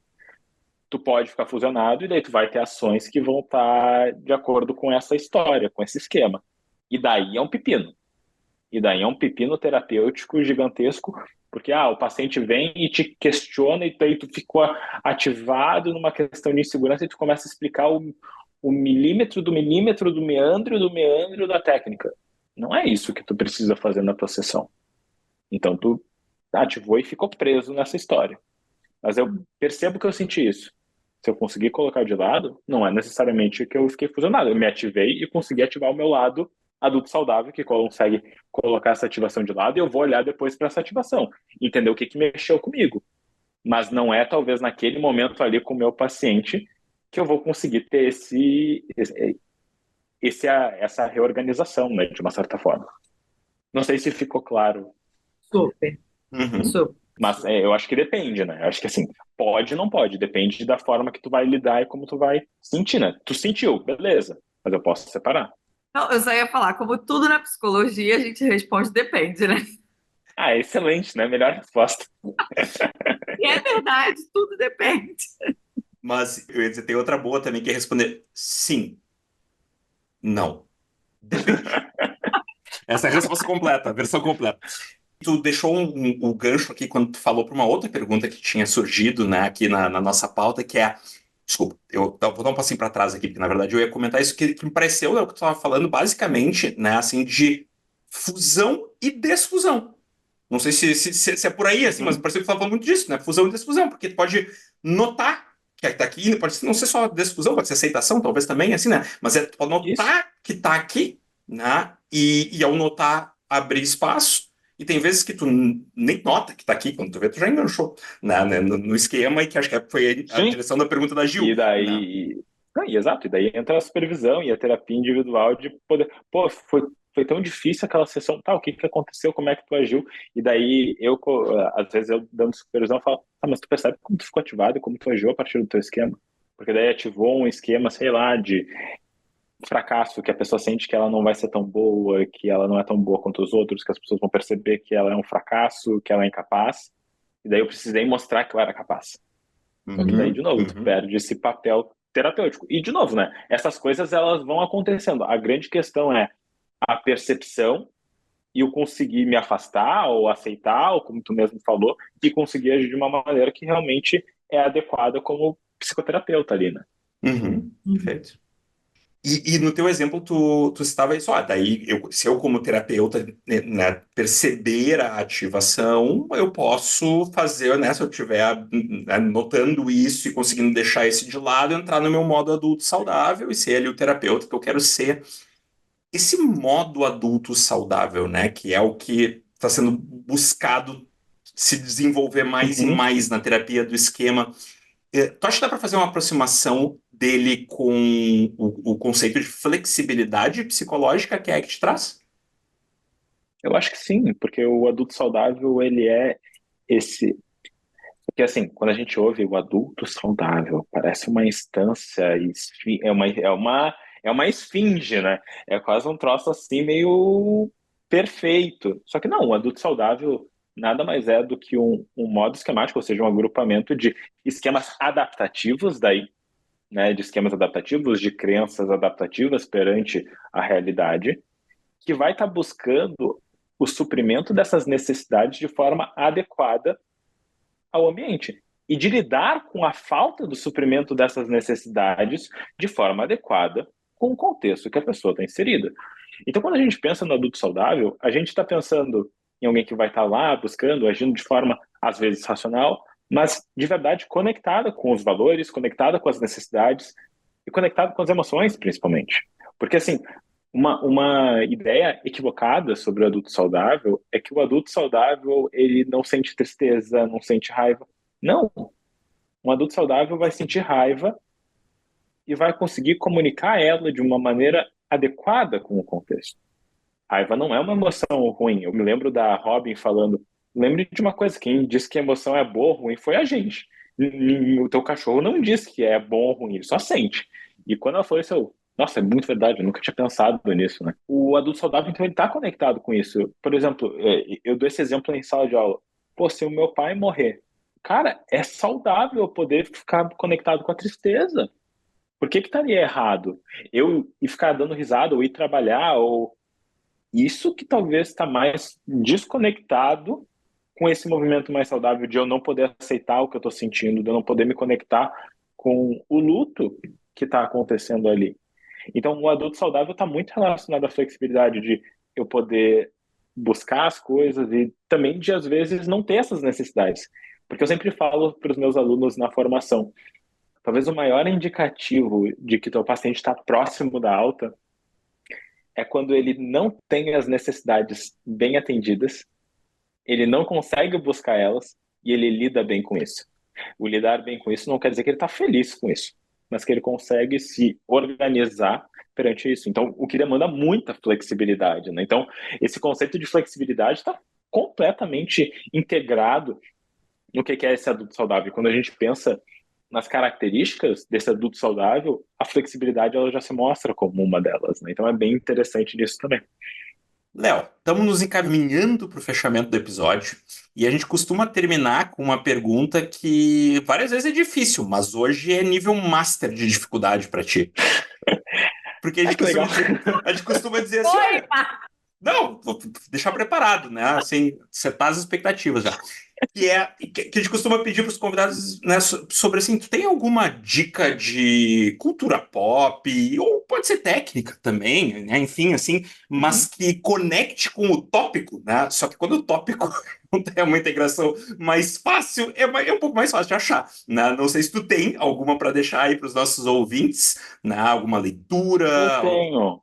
Tu pode ficar fusionado e daí tu vai ter ações que vão estar de acordo com essa história, com esse esquema. E daí é um pepino. E daí é um pepino terapêutico gigantesco, porque o paciente vem e te questiona e daí tu ficou ativado numa questão de insegurança e tu começa a explicar o milímetro do meandro da técnica. Não é isso que tu precisa fazer na tua sessão. Então tu ativou e ficou preso nessa história. Mas eu percebo que eu senti isso. Se eu conseguir colocar de lado, não é necessariamente que eu fiquei fusionado. Eu me ativei e consegui ativar o meu lado adulto saudável, que consegue colocar essa ativação de lado, e eu vou olhar depois para essa ativação, entender o que que mexeu comigo. Mas não é, talvez, naquele momento ali com o meu paciente que eu vou conseguir ter essa reorganização, né, de uma certa forma. Não sei se ficou claro, Super, Uhum. super. mas eu acho que depende, né? Eu acho que assim, pode e não pode, depende da forma que tu vai lidar e como tu vai sentir, né? Tu sentiu, beleza, mas eu posso separar. Não, eu só ia falar, como tudo na psicologia, a gente responde depende, né? Excelente, né? Melhor resposta. E é verdade, tudo depende. Mas eu ia dizer, tem outra boa também que é responder sim, não. Depende. Essa é a resposta completa, a versão completa. Tu deixou um gancho aqui quando tu falou para uma outra pergunta que tinha surgido, né, aqui na nossa pauta, que é. Desculpa, vou dar um passinho para trás aqui, porque na verdade eu ia comentar isso que me pareceu, né, o que tu estava falando, basicamente, né, assim, de fusão e desfusão. Não sei se é por aí, assim, mas Uhum. pareceu que tu estava falando muito disso, né? Fusão e desfusão, porque tu pode notar que está aqui, pode não ser só desfusão, pode ser aceitação, talvez também, assim, né? Mas tu pode Isso. notar que está aqui, né? E ao notar, abrir espaço. E tem vezes que tu nem nota que está aqui, quando tu vê, tu já enganchou, né? No esquema, e que acho que foi a Sim. direção da pergunta da Gil, E né? daí. Exato, e daí entra a supervisão e a terapia individual de poder. Pô, foi tão difícil aquela sessão, tá? O que que aconteceu? Como é que tu agiu? E daí às vezes eu dando supervisão, eu falo, mas tu percebe como tu ficou ativado e como tu agiu a partir do teu esquema? Porque daí ativou um esquema, sei lá, de fracasso, que a pessoa sente que ela não vai ser tão boa, que ela não é tão boa quanto os outros, que as pessoas vão perceber que ela é um fracasso, que ela é incapaz. E daí eu precisei mostrar que eu era capaz. Só que daí, de Uhum, novo, tu uhum. perde esse papel terapêutico. E, de novo, né? Essas coisas, elas vão acontecendo. A grande questão é a percepção e o conseguir me afastar ou aceitar, ou como tu mesmo falou, e conseguir agir de uma maneira que realmente é adequada como psicoterapeuta ali, né? Uhum. Uhum. Perfeito. E no teu exemplo, tu estava isso, daí se eu como terapeuta, né, perceber a ativação, eu posso fazer, né, se eu estiver né, notando isso e conseguindo deixar isso de lado, entrar no meu modo adulto saudável e ser ali o terapeuta que eu quero ser. Esse modo adulto saudável, né, que é o que está sendo buscado se desenvolver mais e Uhum. mais na terapia do esquema. Tu acha que dá para fazer uma aproximação dele com o conceito de flexibilidade psicológica que a ACT traz? Eu acho que sim, porque o adulto saudável, ele é esse. Porque, assim, quando a gente ouve o adulto saudável, parece uma instância, é uma esfinge, né? É quase um troço assim meio perfeito. Só que não, o adulto saudável nada mais é do que um modo esquemático, ou seja, um agrupamento de esquemas adaptativos daí, né, de esquemas adaptativos, de crenças adaptativas perante a realidade, que vai estar buscando o suprimento dessas necessidades de forma adequada ao ambiente e de lidar com a falta do suprimento dessas necessidades de forma adequada com o contexto que a pessoa está inserida. Então, quando a gente pensa no adulto saudável, a gente está pensando em alguém que vai estar lá buscando, agindo de forma, às vezes, racional, mas de verdade conectada com os valores, conectada com as necessidades e conectada com as emoções, principalmente. Porque, assim, uma ideia equivocada sobre o adulto saudável é que o adulto saudável ele não sente tristeza, não sente raiva. Não, um adulto saudável vai sentir raiva e vai conseguir comunicar ela de uma maneira adequada com o contexto. Raiva não é uma emoção ruim. Eu me lembro da Robin falando, lembre de uma coisa, quem disse que a emoção é boa ou ruim foi a gente. O teu cachorro não diz que é bom ou ruim, ele só sente. E quando ela falou isso, nossa, é muito verdade, eu nunca tinha pensado nisso, né? O adulto saudável, então, ele está conectado com isso. Por exemplo, eu dou esse exemplo em sala de aula. Pô, se o meu pai morrer, cara, é saudável eu poder ficar conectado com a tristeza. Por que estaria errado? Eu ir ficar dando risada, ou ir trabalhar, ou isso que talvez está mais desconectado com esse movimento mais saudável de eu não poder aceitar o que eu estou sentindo, de eu não poder me conectar com o luto que está acontecendo ali. Então, o adulto saudável está muito relacionado à flexibilidade de eu poder buscar as coisas e também de, às vezes, não ter essas necessidades. Porque eu sempre falo para os meus alunos na formação, talvez o maior indicativo de que teu paciente está próximo da alta é quando ele não tem as necessidades bem atendidas, ele não consegue buscar elas e ele lida bem com isso. O lidar bem com isso não quer dizer que ele está feliz com isso, mas que ele consegue se organizar perante isso. Então, o que demanda muita flexibilidade, né? Então, esse conceito de flexibilidade está completamente integrado no que é esse adulto saudável. Quando a gente pensa nas características desse adulto saudável, a flexibilidade ela já se mostra como uma delas, né? Então é bem interessante nisso também. Léo, estamos nos encaminhando para o fechamento do episódio e a gente costuma terminar com uma pergunta que várias vezes é difícil, mas hoje é nível master de dificuldade para ti. Porque Que legal. a gente costuma dizer assim, Oi, não, vou deixar preparado, né? Assim, setar as expectativas já. Que a gente costuma pedir para os convidados, né, sobre assim, tu tem alguma dica de cultura pop, ou pode ser técnica também, né? Enfim, assim, mas Uhum. que conecte com o tópico, né? Só que quando o tópico não tem uma integração mais fácil, é um pouco mais fácil de achar, né? Não sei se tu tem alguma para deixar aí para os nossos ouvintes, né? Alguma Eu leitura. tenho,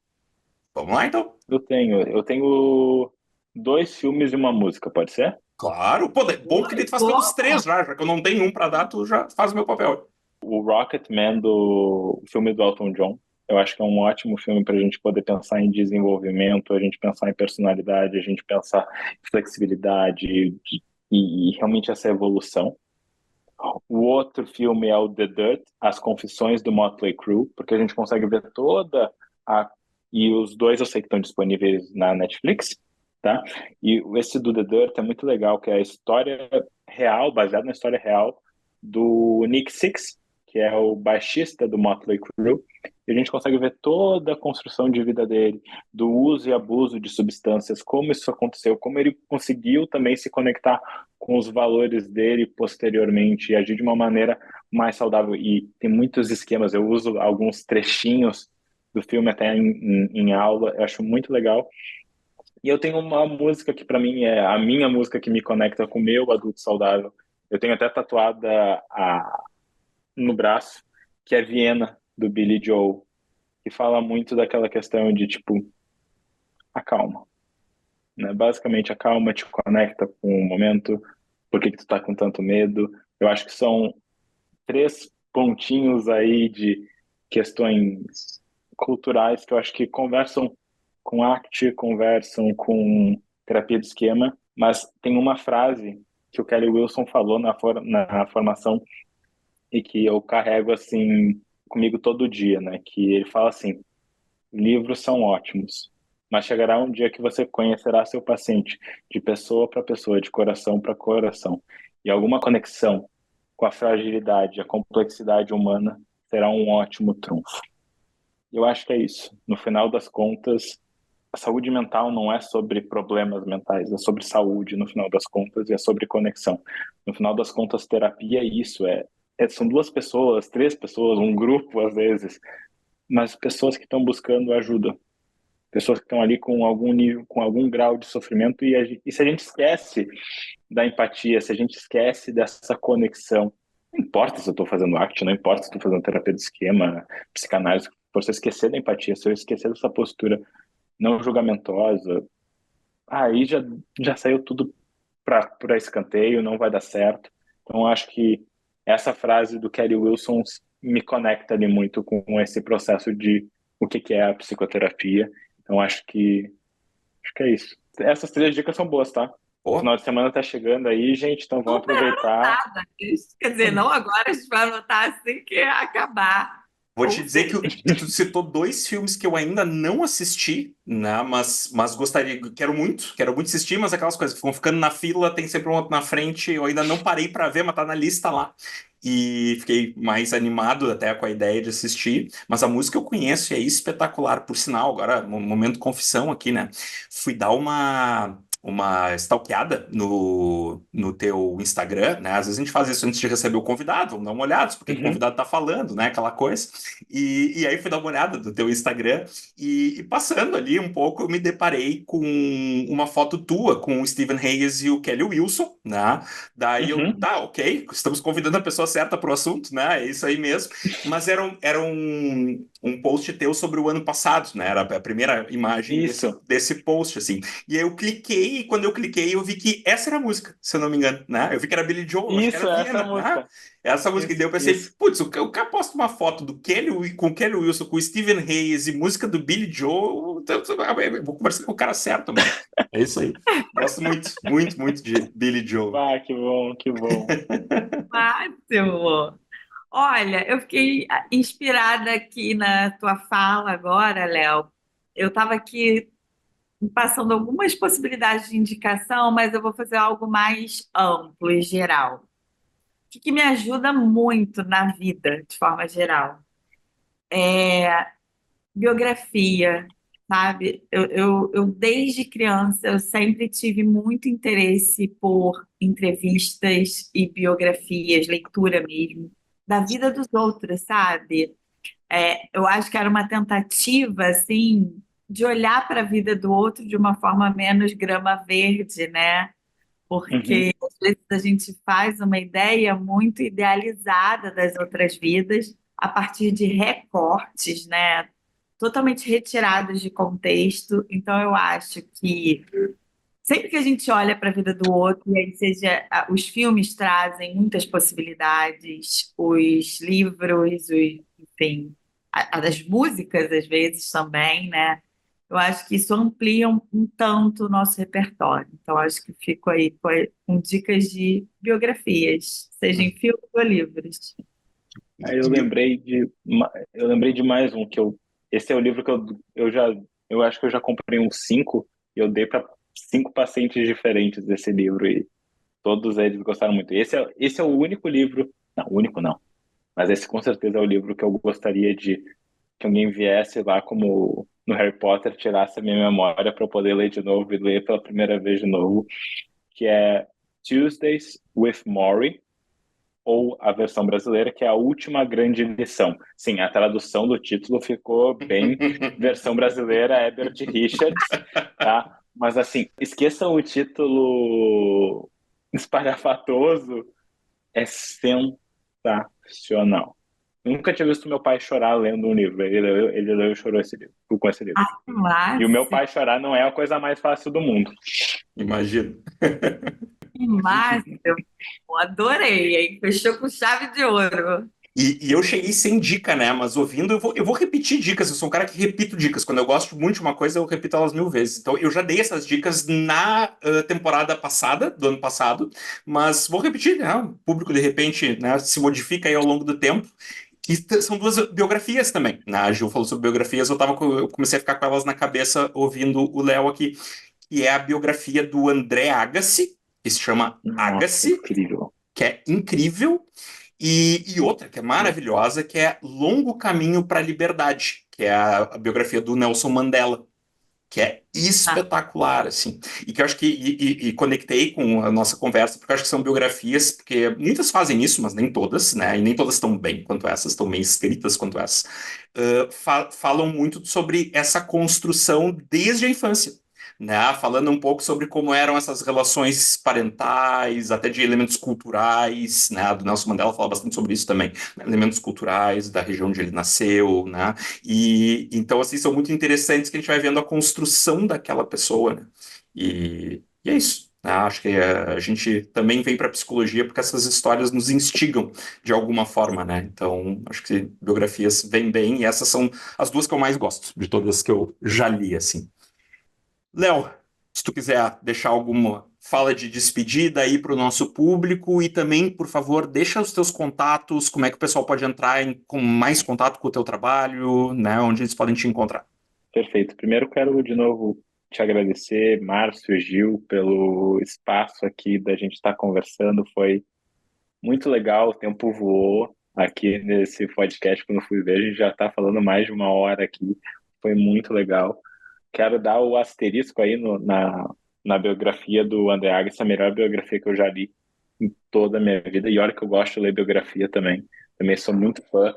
Vamos lá, então. eu tenho dois filmes e uma música, pode ser? Claro, pô, é bom porque daí tu faz pelos três já que eu não tenho um pra dar, tu já faz o meu papel. O Rocketman do o filme do Elton John. Eu acho que é um ótimo filme para a gente poder pensar em desenvolvimento, a gente pensar em personalidade, a gente pensar em flexibilidade e realmente essa evolução. O outro filme é o The Dirt, As Confissões do Motley Crue, porque a gente consegue ver toda a... E os dois eu sei que estão disponíveis na Netflix, tá? E esse do The Dirt é muito legal, que é a história real, baseada na história real do Nick Six, que é o baixista do Motley Crue. E a gente consegue ver toda a construção de vida dele, do uso e abuso de substâncias, como isso aconteceu, como ele conseguiu também se conectar com os valores dele posteriormente e agir de uma maneira mais saudável. E tem muitos esquemas, eu uso alguns trechinhos do filme até em aula, eu acho muito legal. E eu tenho uma música que para mim é a minha música que me conecta com o meu adulto saudável. Eu tenho até tatuada no braço, que é Viena, do Billy Joel, que fala muito daquela questão de, tipo, acalma, né? Basicamente, acalma, te conecta com o momento, por que que tu tá com tanto medo. Eu acho que são três pontinhos aí de questões culturais que eu acho que conversam com arte, conversam com terapia de esquema, mas tem uma frase que o Kelly Wilson falou na formação e que eu carrego assim comigo todo dia, né? Que ele fala assim: livros são ótimos, mas chegará um dia que você conhecerá seu paciente de pessoa para pessoa, de coração para coração, e alguma conexão com a fragilidade, a complexidade humana será um ótimo trunfo. Eu acho que é isso. No final das contas, a saúde mental não é sobre problemas mentais, é sobre saúde, no final das contas, e é sobre conexão. No final das contas, terapia é isso, são 2 pessoas, 3 pessoas, um grupo, às vezes, mas pessoas que estão buscando ajuda, pessoas que estão ali com algum nível, com algum grau de sofrimento, e se a gente esquece da empatia, se a gente esquece dessa conexão, não importa se eu estou fazendo ACT, não importa se estou fazendo terapia de esquema, psicanálise, se eu esquecer da empatia, se eu esquecer dessa postura não julgamentosa, aí já saiu tudo para escanteio, não vai dar certo. Então, eu acho que essa frase do Kelly Wilson me conecta ali muito com esse processo de o que é a psicoterapia. Então, acho que é isso. Essas 3 dicas são boas, tá? O Pô, final de semana tá chegando aí, gente, então vamos Super aproveitar. anotada. Quer dizer, não agora, a gente vai anotar assim que acabar. vou te Com dizer que, certeza. que tu citou 2 filmes que eu ainda não assisti, né? Mas gostaria, quero muito assistir, mas aquelas coisas ficam ficando na fila, tem sempre um outro na frente. Eu ainda não parei pra ver, mas tá na lista lá. E fiquei mais animado até com a ideia de assistir. Mas a música eu conheço e é espetacular, por sinal. Agora, um momento de confissão aqui, né? Fui dar uma stalkeada no teu Instagram, né? Às vezes a gente faz isso antes de receber o convidado, vamos dar uma olhada, porque o Uhum. convidado tá falando, né? Aquela coisa. E aí fui dar uma olhada no teu Instagram e passando ali um pouco, eu me deparei com uma foto tua com o Stephen Hayes e o Kelly Wilson, né? Daí eu, Uhum. tá, ok, estamos convidando a pessoa certa para o assunto, né? É isso aí mesmo. Mas era um post teu sobre o ano passado, né? Era a primeira imagem desse, Isso, desse post, assim. E aí eu cliquei, e quando eu cliquei, eu vi que essa era a música, se eu não me engano, né? Eu vi que era Billy Joel, eu acho que era essa é a Viena, né? música. Essa música. E daí Isso, eu pensei, isso. putz, o cara posta uma foto do com o Kelly Wilson, com o Stephen Hayes e música do Billy Joel, eu vou conversar com o cara certo, mano. É isso aí. Gosto muito, muito, muito de Billy Joel. Ah, que bom, que bom. Máximo. Olha, eu fiquei inspirada aqui na tua fala agora, Léo. Eu estava aqui passando algumas possibilidades de indicação, mas eu vou fazer algo mais amplo e geral. O que me ajuda muito na vida, de forma geral? Biografia, sabe? Eu, desde criança, eu sempre tive muito interesse por entrevistas e biografias, leitura mesmo, da vida dos outros, sabe? Eu acho que era uma tentativa, assim, de olhar para a vida do outro de uma forma menos grama verde, né? Uhum. Porque às vezes a gente faz uma ideia muito idealizada das outras vidas a partir de recortes, né? Totalmente retirados de contexto. Então, eu acho que sempre que a gente olha para a vida do outro, e aí seja, os filmes trazem muitas possibilidades, os livros, enfim, as músicas às vezes também, né? Eu acho que isso amplia um tanto o nosso repertório. Então, acho que fico aí com dicas de biografias, seja em filmes ou livros. Aí E bio- eu lembrei de mais um esse é o livro que eu acho que eu já comprei uns 5 e eu dei para 5 pacientes diferentes desse livro e todos eles gostaram muito. Esse é o único livro, não, o único não, mas esse com certeza é o livro que eu gostaria de que alguém viesse lá como no Harry Potter, tirasse a minha memória para eu poder ler de novo e ler pela primeira vez de novo, que é Tuesdays with Morrie, ou a versão brasileira, que é a última grande lição. Sim, a tradução do título ficou bem versão brasileira Herbert Richards, tá? Mas assim, esqueçam o título espalhafatoso, é sensacional. Nunca tinha visto meu pai chorar lendo um livro. Ele leu e chorou com esse livro. E o meu Máximo, pai chorar não é a coisa mais fácil do mundo. Imagino. máximo. Adorei, hein? Fechou com chave de ouro. E eu cheguei sem dica, né? Mas ouvindo, eu vou repetir dicas. Eu sou um cara que repito dicas. Quando eu gosto muito de uma coisa, eu repito elas 1000 vezes. Então, eu já dei essas dicas na temporada passada, do ano passado, mas vou repetir, né? O público, de repente, né, se modifica aí ao longo do tempo. Que são 2 biografias também, né? A Gil falou sobre biografias, eu comecei a ficar com elas na cabeça ouvindo o Léo aqui, que é a biografia do André Agassi, que se chama Nossa, Agassi, incrível. que é incrível, E outra que é maravilhosa, que é Longo Caminho para a Liberdade, que é a biografia do Nelson Mandela, que é Ah, espetacular, assim. E que eu acho que e conectei com a nossa conversa, porque eu acho que são biografias, porque muitas fazem isso, mas nem todas, né? E nem todas estão bem quanto essas, estão bem escritas quanto essas. Falam muito sobre essa construção desde a infância. Né, falando um pouco sobre como eram essas relações parentais, até de elementos culturais, né, do Nelson Mandela fala bastante sobre isso também, né, elementos culturais da região onde ele nasceu, né, e então, assim, são muito interessantes que a gente vai vendo a construção daquela pessoa, né? E é isso. Né? Acho que a gente também vem para a psicologia porque essas histórias nos instigam de alguma forma, né? Então, acho que biografias vêm bem e essas são as duas que eu mais gosto, de todas que eu já li, assim. Léo, se tu quiser deixar alguma fala de despedida aí para o nosso público e também, por favor, deixa os teus contatos, como é que o pessoal pode entrar com mais contato com o teu trabalho, né? Onde eles podem te encontrar. Perfeito. Primeiro quero de novo te agradecer, Márcio e Gil, pelo espaço aqui da gente estar conversando. Foi muito legal, o tempo voou aqui nesse podcast. Quando eu fui ver, a gente já está falando mais de uma hora aqui. Foi muito legal. Quero dar o asterisco aí na biografia do André Agassi, a melhor biografia que eu já li em toda a minha vida. E olha que eu gosto de ler biografia também. Também sou muito fã.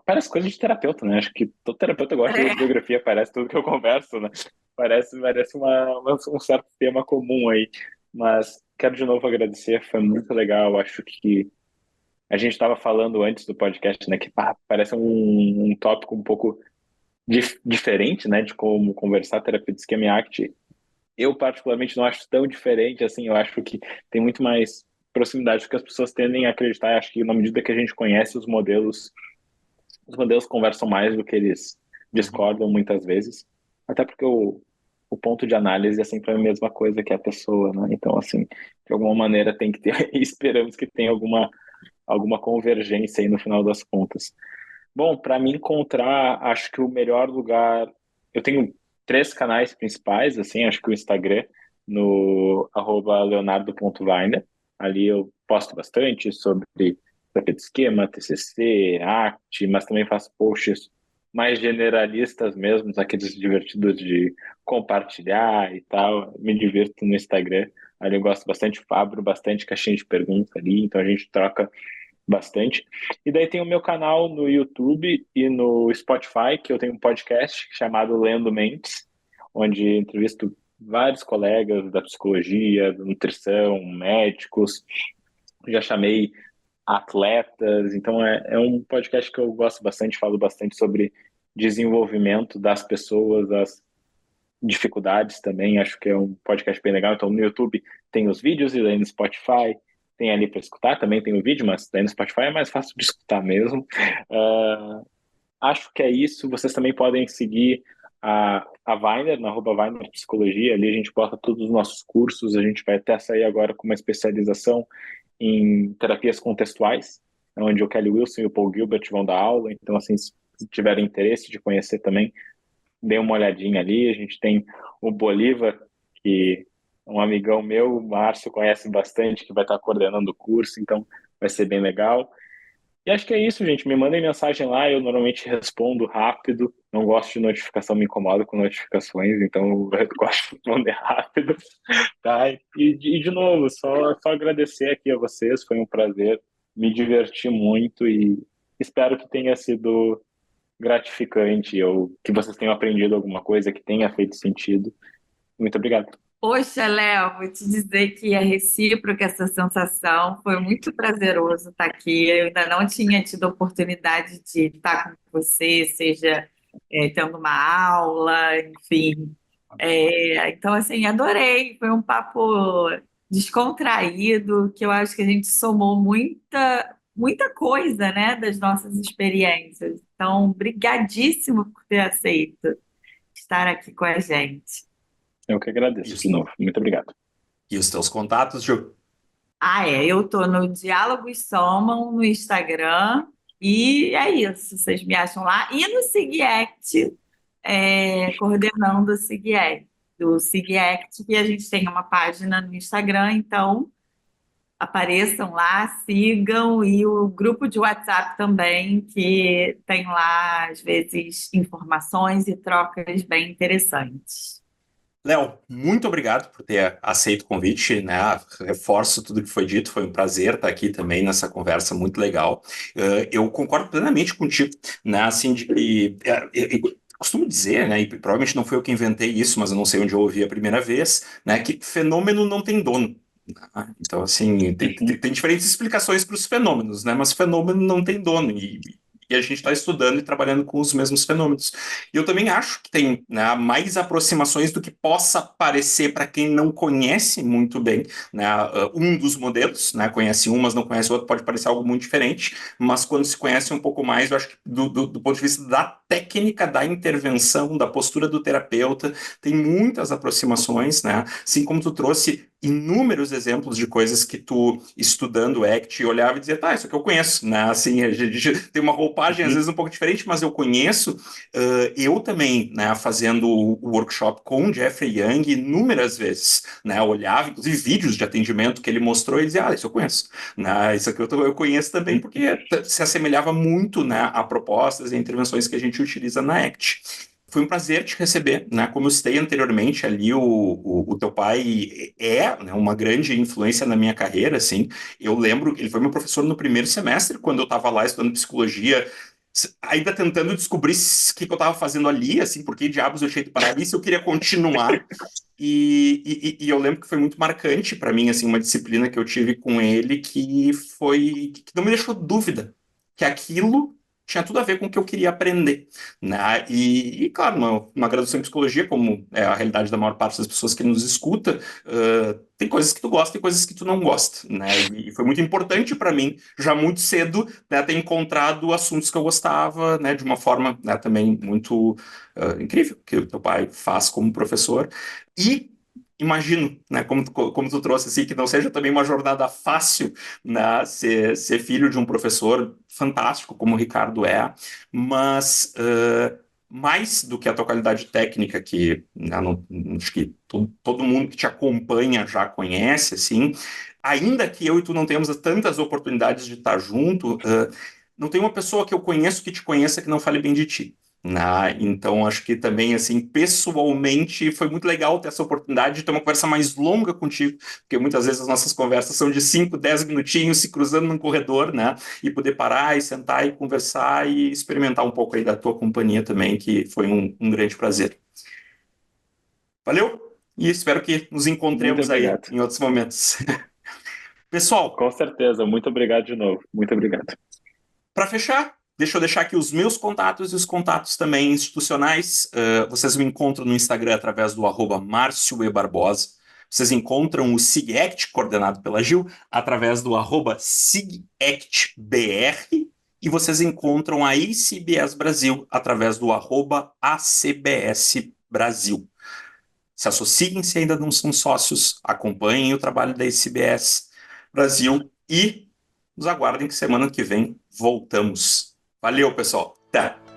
Parece coisa de terapeuta, né? Acho que todo terapeuta gosta de ler é. biografia, parece tudo que eu converso, né? Parece um certo tema comum aí. Mas quero de novo agradecer, foi muito legal. Acho que a gente estava falando antes do podcast, né? Que parece um tópico um pouco diferente, né? De como conversar terapia de esquema e ACT. Eu, particularmente, não acho tão diferente assim. Eu acho que tem muito mais proximidade do que as pessoas tendem a acreditar. Acho que na medida que a gente conhece os modelos conversam mais do que eles Uhum. discordam muitas vezes, até porque o ponto de análise é sempre a mesma coisa que a pessoa, né? Então, assim, de alguma maneira tem que ter, e esperamos que tenha alguma convergência aí no final das contas. Bom, para me encontrar, acho que o melhor lugar, eu tenho três canais principais, assim, acho que o Instagram, no @leonardo.weiner, ali eu posto bastante sobre terapia de esquema, TCC, ACT, mas também faço posts mais generalistas mesmo, aqueles divertidos de compartilhar e tal. Me divirto no Instagram. Ali eu gosto bastante, abro bastante caixinha de perguntas ali, então a gente troca bastante. E daí tem o meu canal no YouTube e no Spotify, que eu tenho um podcast chamado Lendo Mentes, onde entrevisto vários colegas da psicologia, da nutrição, médicos. Já chamei atletas. Então é um podcast que eu gosto bastante, falo bastante sobre desenvolvimento das pessoas, as dificuldades também. Acho que é um podcast bem legal. Então no YouTube tem os vídeos e daí no Spotify tem ali para escutar, também tem o vídeo, mas daí no Spotify é mais fácil de escutar mesmo. Acho que é isso. Vocês também podem seguir a Weiner, na @Weiner Psicologia. Ali a gente bota todos os nossos cursos. A gente vai até sair agora com uma especialização em terapias contextuais, onde o Kelly Wilson e o Paul Gilbert vão dar aula. Então, assim, se tiverem interesse de conhecer também, dê uma olhadinha ali. A gente tem o Bolívar, que um amigão meu, o Márcio, conhece bastante, que vai estar coordenando o curso, então vai ser bem legal. E acho que é isso, gente. Me mandem mensagem lá, eu normalmente respondo rápido. Não gosto de notificação, me incomodo com notificações, então eu gosto de responder rápido. Tá? De novo, só agradecer aqui a vocês, foi um prazer, me diverti muito e espero que tenha sido gratificante ou que vocês tenham aprendido alguma coisa que tenha feito sentido. Muito obrigado. Poxa, Léo, vou te dizer que é recíproca essa sensação. Foi muito prazeroso estar aqui. Eu ainda não tinha tido a oportunidade de estar com você, seja tendo uma aula, enfim. Então, assim, adorei. Foi um papo descontraído, que eu acho que a gente somou muita coisa, né, das nossas experiências. Então, brigadíssimo por ter aceito estar aqui com a gente. Eu que E agradeço os, de novo. Muito obrigado. e os teus contatos, Ju? Eu estou no Diálogos Somam no Instagram e é isso, vocês me acham lá. E no SIGACT, coordenando do SIGACT, que a gente tem uma página no Instagram, então apareçam lá, sigam, e o grupo de WhatsApp também, que tem lá, às vezes, informações e trocas bem interessantes. Léo, muito obrigado por ter aceito o convite, né? Reforço tudo que foi dito, foi um prazer estar aqui também nessa conversa muito legal. Eu concordo plenamente contigo, né? Assim, de que eu costumo dizer, né? E provavelmente não foi eu que inventei isso, mas eu não sei onde eu ouvi a primeira vez, né? Que fenômeno não tem dono. Então, assim, tem diferentes explicações para os fenômenos, né? Mas fenômeno não tem dono. E a gente está estudando e trabalhando com os mesmos fenômenos. E eu também acho que tem, né, mais aproximações do que possa parecer para quem não conhece muito bem, né, um dos modelos, né, conhece um, mas não conhece o outro, pode parecer algo muito diferente, mas quando se conhece um pouco mais, eu acho que do ponto de vista da técnica da intervenção, da postura do terapeuta, tem muitas aproximações, né, assim como tu trouxe inúmeros exemplos de coisas que tu, estudando ACT, olhava e dizia, tá, isso aqui eu conheço, né, assim, a gente tem uma roupagem às vezes um pouco diferente, mas eu conheço. Eu também, né, fazendo o workshop com o Jeffrey Young inúmeras vezes, né, olhava, inclusive vídeos de atendimento que ele mostrou e dizia, isso eu conheço, né, isso aqui eu conheço também porque se assemelhava muito, né, a propostas e intervenções que a gente utiliza na ACT. Foi um prazer te receber, né? Como eu citei anteriormente ali, o teu pai é, né, uma grande influência na minha carreira, assim. Eu lembro, ele foi meu professor no primeiro semestre, quando eu estava lá estudando psicologia, ainda tentando descobrir o que eu estava fazendo ali, assim, por que diabos eu tinha ido parar ali, se eu queria continuar. E eu lembro que foi muito marcante para mim, assim, uma disciplina que eu tive com ele que não me deixou dúvida que aquilo tinha tudo a ver com o que eu queria aprender, né? Claro, uma graduação em psicologia, como é a realidade da maior parte das pessoas que nos escuta, tem coisas que tu gosta e coisas que tu não gosta, né? E foi muito importante para mim, já muito cedo, né, ter encontrado assuntos que eu gostava, né, de uma forma, né, também muito incrível, que o teu pai faz como professor. E imagino, né, como tu trouxe, assim, que não seja também uma jornada fácil, né, ser filho de um professor fantástico, como o Ricardo é, mas mais do que a tua qualidade técnica, que, né, acho que todo mundo que te acompanha já conhece, assim, ainda que eu e tu não tenhamos tantas oportunidades de estar junto, não tem uma pessoa que eu conheço que te conheça que não fale bem de ti. Então, acho que também, assim, pessoalmente, foi muito legal ter essa oportunidade de ter uma conversa mais longa contigo, porque muitas vezes as nossas conversas são de 5, 10 minutinhos se cruzando num corredor, né? E poder parar e sentar e conversar e experimentar um pouco aí da tua companhia também, que foi um grande prazer. Valeu? E espero que nos Muito encontremos aí obrigado. em outros momentos. Pessoal, Com certeza. Muito obrigado de novo. Muito obrigado. para fechar, deixa eu deixar aqui os meus contatos e os contatos também institucionais. Vocês me encontram no Instagram através do @MárcioEBarbosa. Vocês encontram o SIGACT, coordenado pela Gil, através do @SIGACTBR. E vocês encontram a ICBS Brasil através do @ACBS Brasil. Se associem se ainda não são sócios, acompanhem o trabalho da ICBS Brasil e nos aguardem que semana que vem voltamos. Valeu, pessoal. Até!